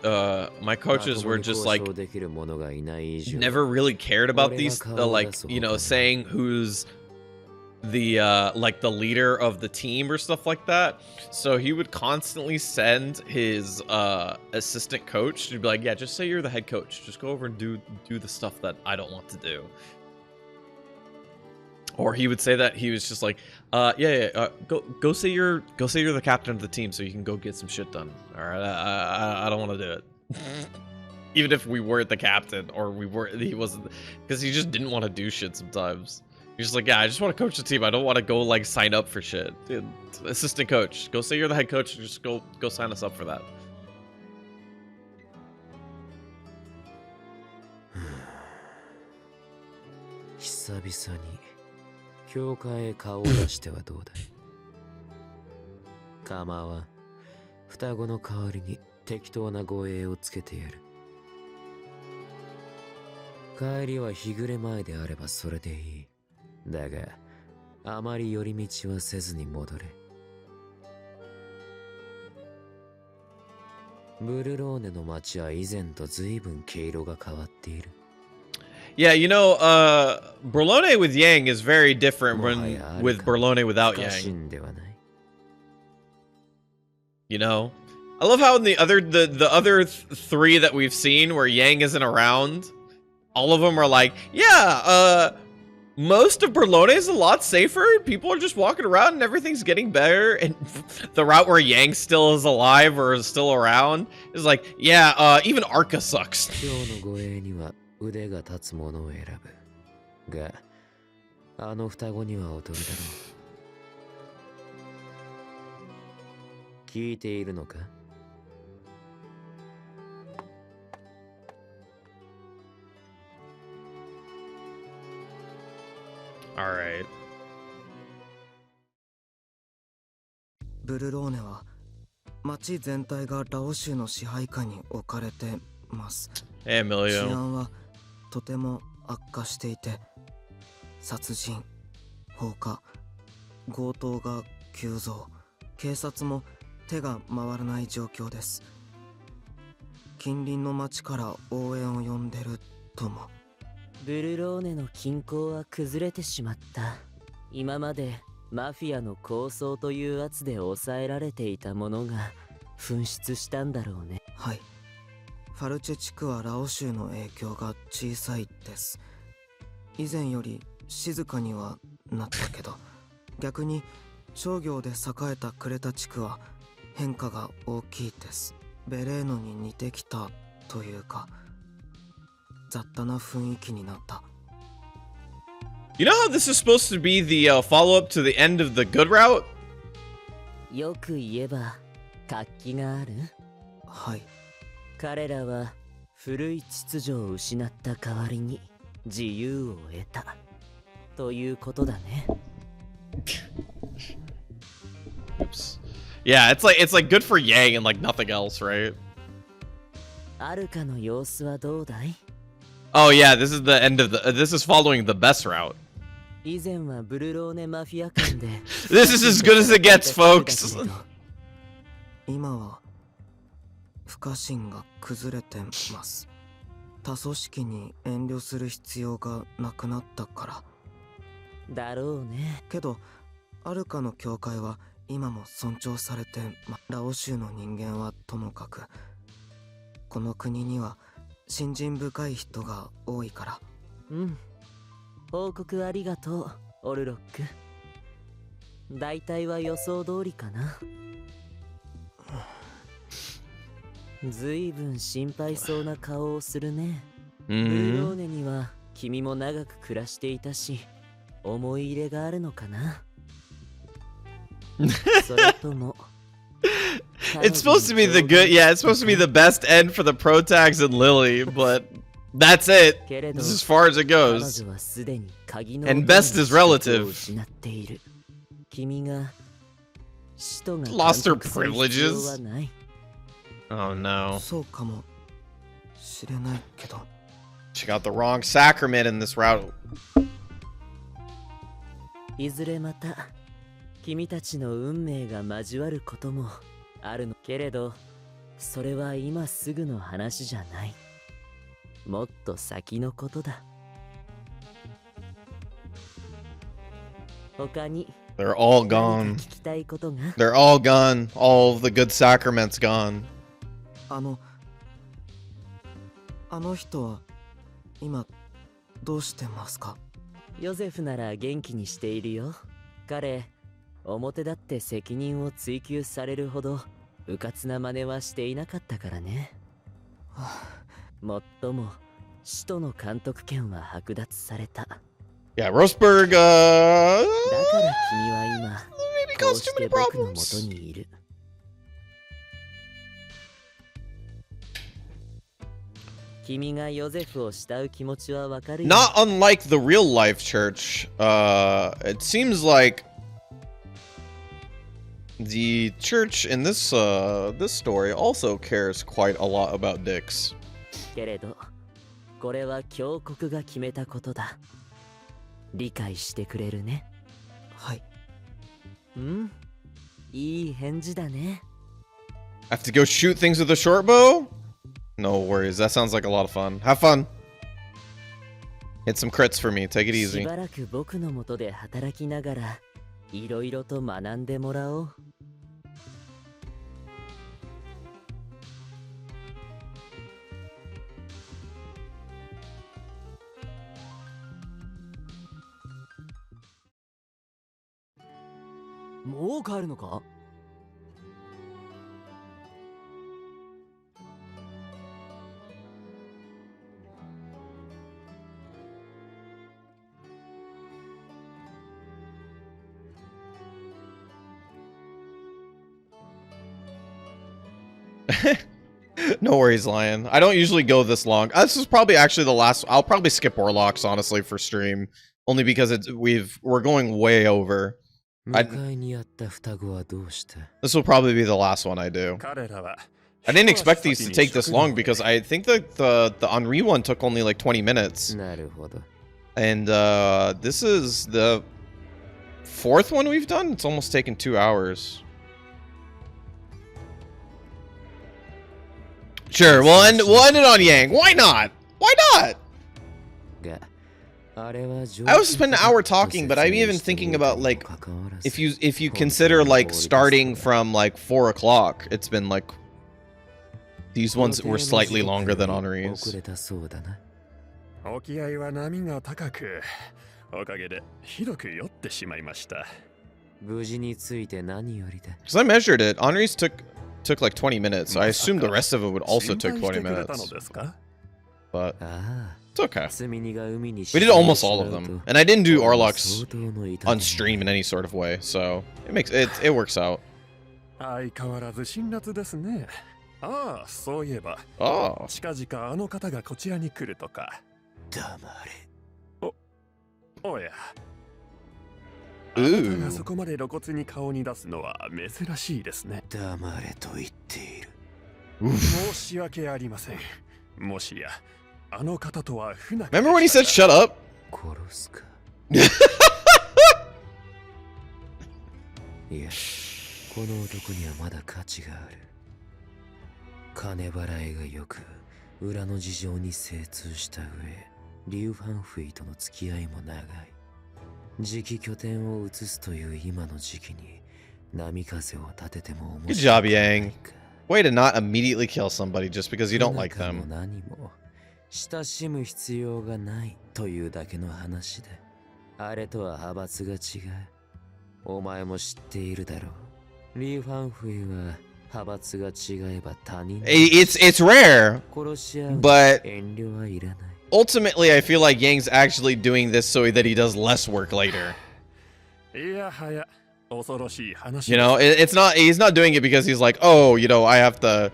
my coaches were just like never really cared about these, like, you know, saying who's the like the leader of the team or stuff like that. So he would constantly send his assistant coach to be like, yeah, just say you're the head coach. Just go over and do the stuff that I don't want to do. Or he would say that he was just like, go say you're the captain of the team so you can go get some shit done. All right, I don't want to do it. Even if we weren't the captain or he wasn't, because he just didn't want to do shit sometimes. He's just like, yeah, I just want to coach the team. I don't want to go like sign up for shit. Dude, assistant coach, go say you're the head coach. Just go sign us up for that. 久々に教会へ顔を出してはどうだい構わん双子の代わりに適当な護衛をつけてやる帰りは日暮れ前であればそれでいいだが、あまり寄り道はせずに戻れ。ブルローネの町は以前と随分毛色が変わっている。Yeah, you know, Berlone with Yang is very different with Berlone without Yang. You know, I love how in the other three that we've seen where Yang isn't around, all of them are like, yeah, most of Berlone is a lot safer. People are just walking around and everything's getting better. And the route where Yang still is alive or is still around is like, yeah, even Arca sucks. 腕が立つものを選ぶが、あの双子には劣るだろう。聞いているのか？ All right. ブルローネは町全体がラオ州の支配下に置かれてます。治安はとても悪化していて、殺人、放火、強盗が急増、警察も手が回らない状況です。近隣の町から応援を呼んでるとも。ブルローネの均衡は崩れてしまった。今までマフィアの抗争という圧で抑えられていたものが噴出したんだろうね。はい。ファルチェ地区はラオ州の影響が小さいです。以前より静かにはなったけど、逆に商業で栄えたクレタ地区は変化が大きいです。ベレーノに似てきたというか、雑多な雰囲気になった。You know how this is supposed to be the follow-up to the end of the good route? よく言えば活気がある。はい。彼らは古い秩序を失った代わりに自由を得たということだね。Oops. Yeah, it's like good for Yang and like nothing else, right? アルカの様子はどうだい？ Oh yeah, this is the end of this is following the best route. 以前はブルローネマフィア間で This is as good as it gets, folks. 今は不可侵が崩れてます。他組織に遠慮する必要がなくなったから。だろうね。けどアルカの教会は今も尊重されて、ラオ州の人間はともかく、この国には信心深い人が多いから。うん。報告ありがとう、オルロック。大体は予想通りかな。ずいぶん心配そうな顔をするね。ブルローネには君も長く暮らしていたし、思い入れがあるのかな。それとも It's supposed to be the good, yeah, it's supposed to be the best end for the protags and Lily, but that's it. This is as far as it goes. And best is relative. Lost her privileges. Oh no. She got the wrong sacrament in this route. いずれまた君たちの運命が交わることもあるのけれど、それは今すぐの話じゃない。もっと先のことだ。他に They're all gone. 聞きたいことが They're all gone. All of the good sacraments gone. あの人は今どうしてますか？ヨゼフなら元気にしているよ。彼、表立って責任を追及されるほどうかつな真似はしていなかったからね。もっとも使徒の監督権は剥奪された。Yeah, Rosberg, だから君は今、こうして僕の元にいる。君がヨゼフを慕う気持ちはわかるよ。 Not unlike the real life church, it seems like the church in this story also cares quite a lot about dicks. けれど、これは教国が決めたことだ。理解してくれるね。はい。うん、いい返事だね。I have to go shoot things with a short bow? No worries. That sounds like a lot of fun. Have fun. Hit some crits for me. Take it し easy. ばらく僕の下で働きながらいろいろと学んでもらおう。もう帰るのか？No worries, Lion. I don't usually go this long. This is probably actually the last. I'll probably skip Warlocks, honestly, for stream. Only because we're going way over. This will probably be the last one I do. I didn't expect these to take this long because I think that the Henri one took only like 20 minutes. And this is the 4th one we've done. It's almost taken 2 hours. Sure, we'll end it on Yang. Why not? Why not? I was spending an hour talking, but I'm even thinking about like if you consider like starting from like 4 o'clock, it's been like these ones were slightly longer than Henri's. Because I measured it, Henri's took like 20 minutes, so I assumed the rest of it would also take 20 minutes. But it's okay. We did almost all of them, and I didn't do Orlocks on stream in any sort of way, so it works out. Oh. Ooh. Remember when he said shut up? いや、この男にはまだ価値がある。金払いがよく、裏の事情に精通した上、リュウ・ファンフィとの付き合いも長い。次期拠点を移すという今の時期に波風を立てても面白い。Good job, Yang. Way to not immediately kill somebody just because you don't like them. 何も親しむ必要がないというだけの話で、あれとは派閥が違う。お前も知っているだろう。リー・ファンフィは派閥が違えば他人。It's rare, 殺し合う but 遠慮はいらない。ultimately, I feel like Yang's actually doing this so that he does less work later. You know, it's not. He's not doing it because he's like, oh, you know, I have to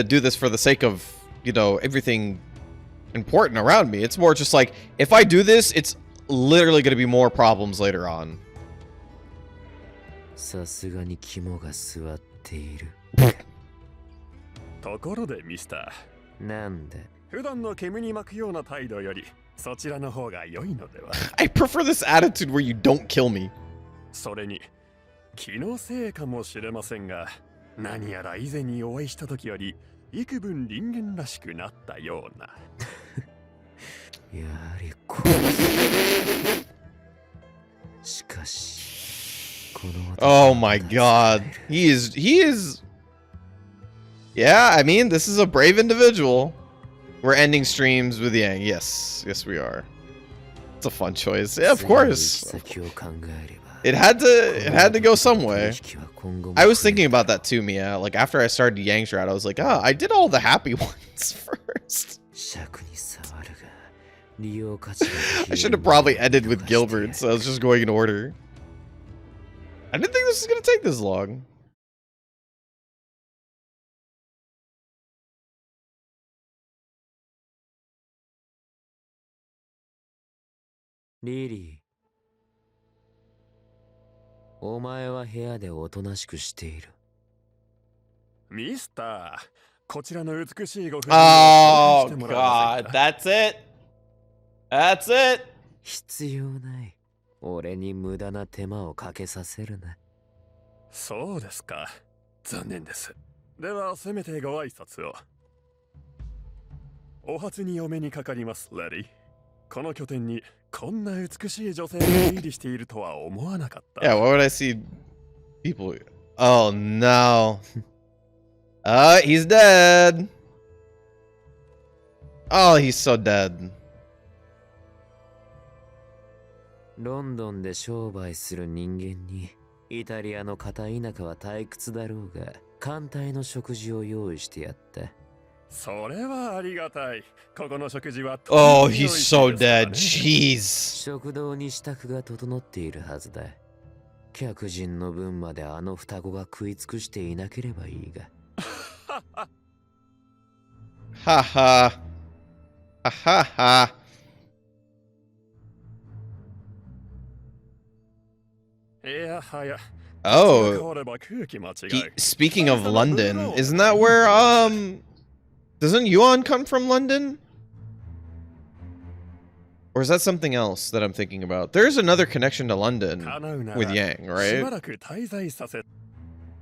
do this for the sake of, you know, everything important around me. It's more just like, if I do this, it's literally going to be more problems later on. さすがに肝が据わっている。ところでミスター。なんで？普段の煙に巻くような態度よりそちらの方が良いのでは。I prefer this attitude where you don't kill me. それに気のせいかもしれませんが、何やら以前にお会いした時より幾分人間らしくなったような。やはりこう。しかし、この。Oh my God, he is. Yeah, I mean, this is a brave individual. We're ending streams with Yang. Yes, we are. It's a fun choice. Yeah, of course. It had to go some way. I was thinking about that too, Mia. Like after I started Yang's route, I was like, I did all the happy ones first. I should have probably ended with Gilbert, so I was just going in order. I didn't think this was gonna take this long. Lily, お前は部屋でおとなしくしている。ミスター、こちらの美しいご婦人 Oh God, that's it. That's it. 必要ない。俺に無駄な手間をかけさせるな。そうですか。残念です。では、せめてご挨拶を。お初にお目にかかります、レディ。この拠点にこんな美しい女性が出入りしているとは思わなかった。Yeah, why would I see people? Oh no. He's dead. Oh, he's so dead. ロンドンで商売する人間にイタリアの片田舎は退屈だろうが艦隊の食事を用意してやった。それはありがたい。ここの食事は Oh, he's so dead. Jeez. 食堂に支度が整っているはずだ。客人の分まであの双子が食い尽くしていなければいいが。Ha ha. Ha ha ha. いやはや。 Oh, speaking of London, isn't that where doesn't Yuan come from London? Or is that something else that I'm thinking about? There's another connection to London with Yang, right?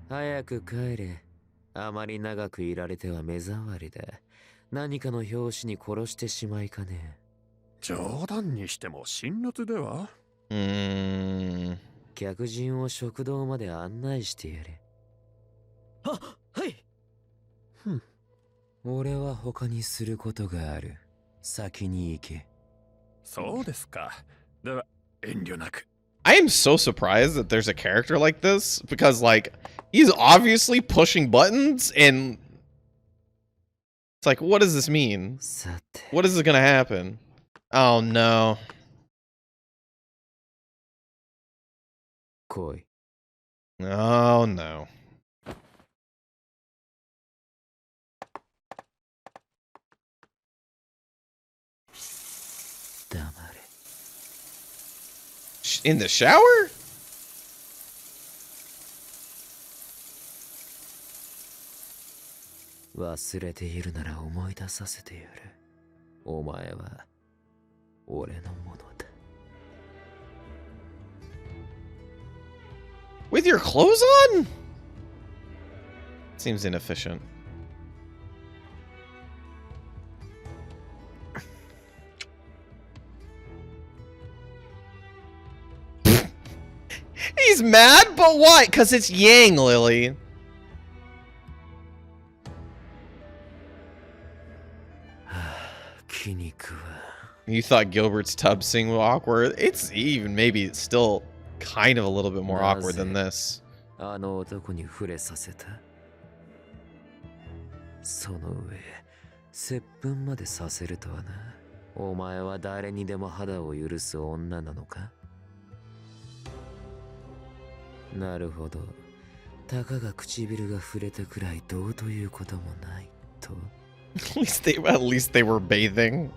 早く帰れ。あまり長くいられては目障りだ。何かの拍子に殺してしまいかねえ。冗談にしても辛辣では？客人を食堂まで案内してやれ。はい。俺は他にすることがある。先に行け。そうですか。では遠慮なく。I am so surprised that there's a character like this because like he's obviously pushing buttons and it's like what does this mean? What is gonna happen? Oh no. 来い。Oh no. In the shower? 忘れているなら思い出させてやる。お前は俺のものだ。With your clothes on? Seems inefficient. He's mad, but why? Because it's Yang, Lily. You thought Gilbert's tub scene was awkward? It's even maybe still kind of a little bit more awkward than this. あの男に触れさせた。その上、接吻までさせるとはな。お前は誰にでも肌を許す女なのか？なるほど。たかが唇が触れたくらいどうということもないと。At least they were bathing.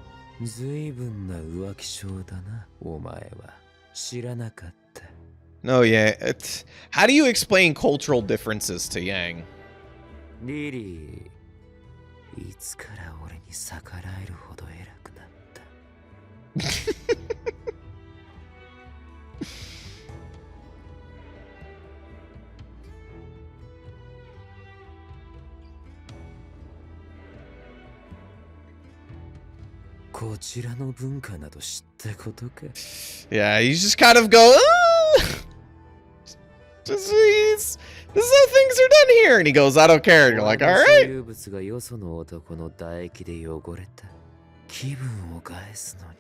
随分な浮気症だな、お前は。知らなかった。No, yeah. How do you explain cultural differences to Yang? リリー、いつから俺に逆らえるほど偉くなった。こちらの文化など知ったことか。Yeah, you just kind of go, this is how things are done here. And he goes, I don't care. And you're like, all right. 生物がよその男の唾液で汚れた。気分を害すのに。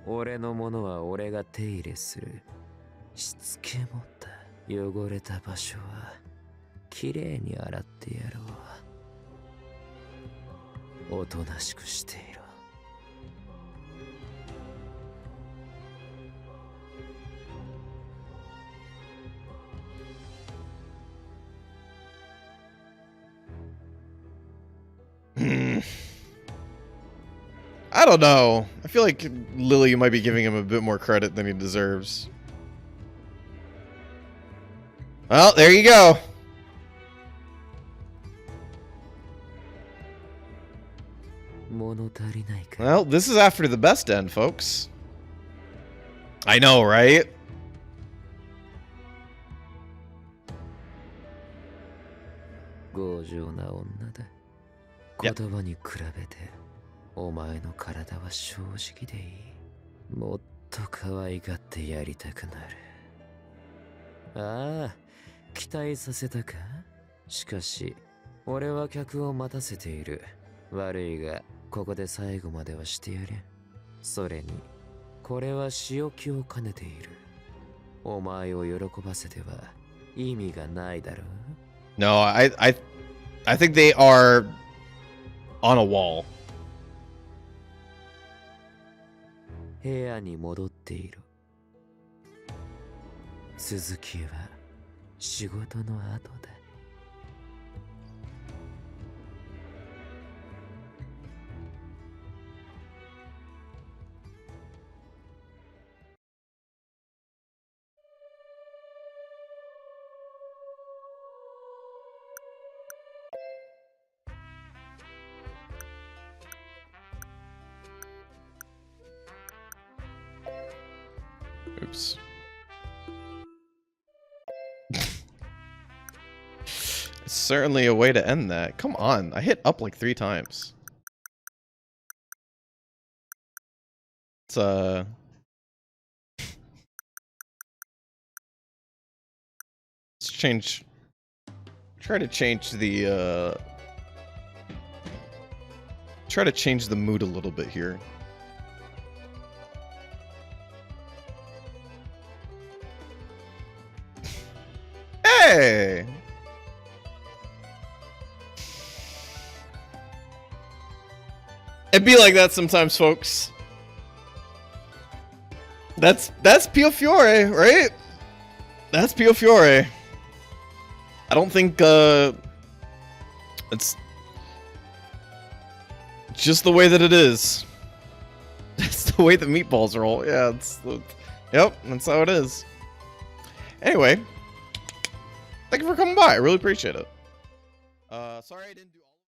俺のものは俺が手入れする。しつけもった汚れた場所はきれいに洗ってやろう。おとなしくしていろ。I don't know. I feel like Lily, you might be giving him a bit more credit than he deserves. Well, there you go. 物足りないか。 Well, this is after the best end, folks. I know, right? 強情な女だ。言葉に比べてお前の体は正直でいい。もっと可愛がってやりたくなる。ああ、期待させたか。しかし俺は客を待たせている。悪いがここで最後まではしてやれ。それにこれは仕置きを兼ねている。お前を喜ばせては意味がないだろう。 No, I think they are on a wall. 部屋に戻っている。続きは仕事の後だ。Oops. It's certainly a way to end that. Come on, I hit up like 3 times. It's let's change. Try to change the mood a little bit here. Hey! It'd be like that sometimes, folks. That's Piofiore, right? That's Piofiore. I don't think it's just the way that it is. That's the way the meatballs roll. Yeah, yep, that's how it is. Anyway, thank you for coming by. I really appreciate it. Sorry I didn't do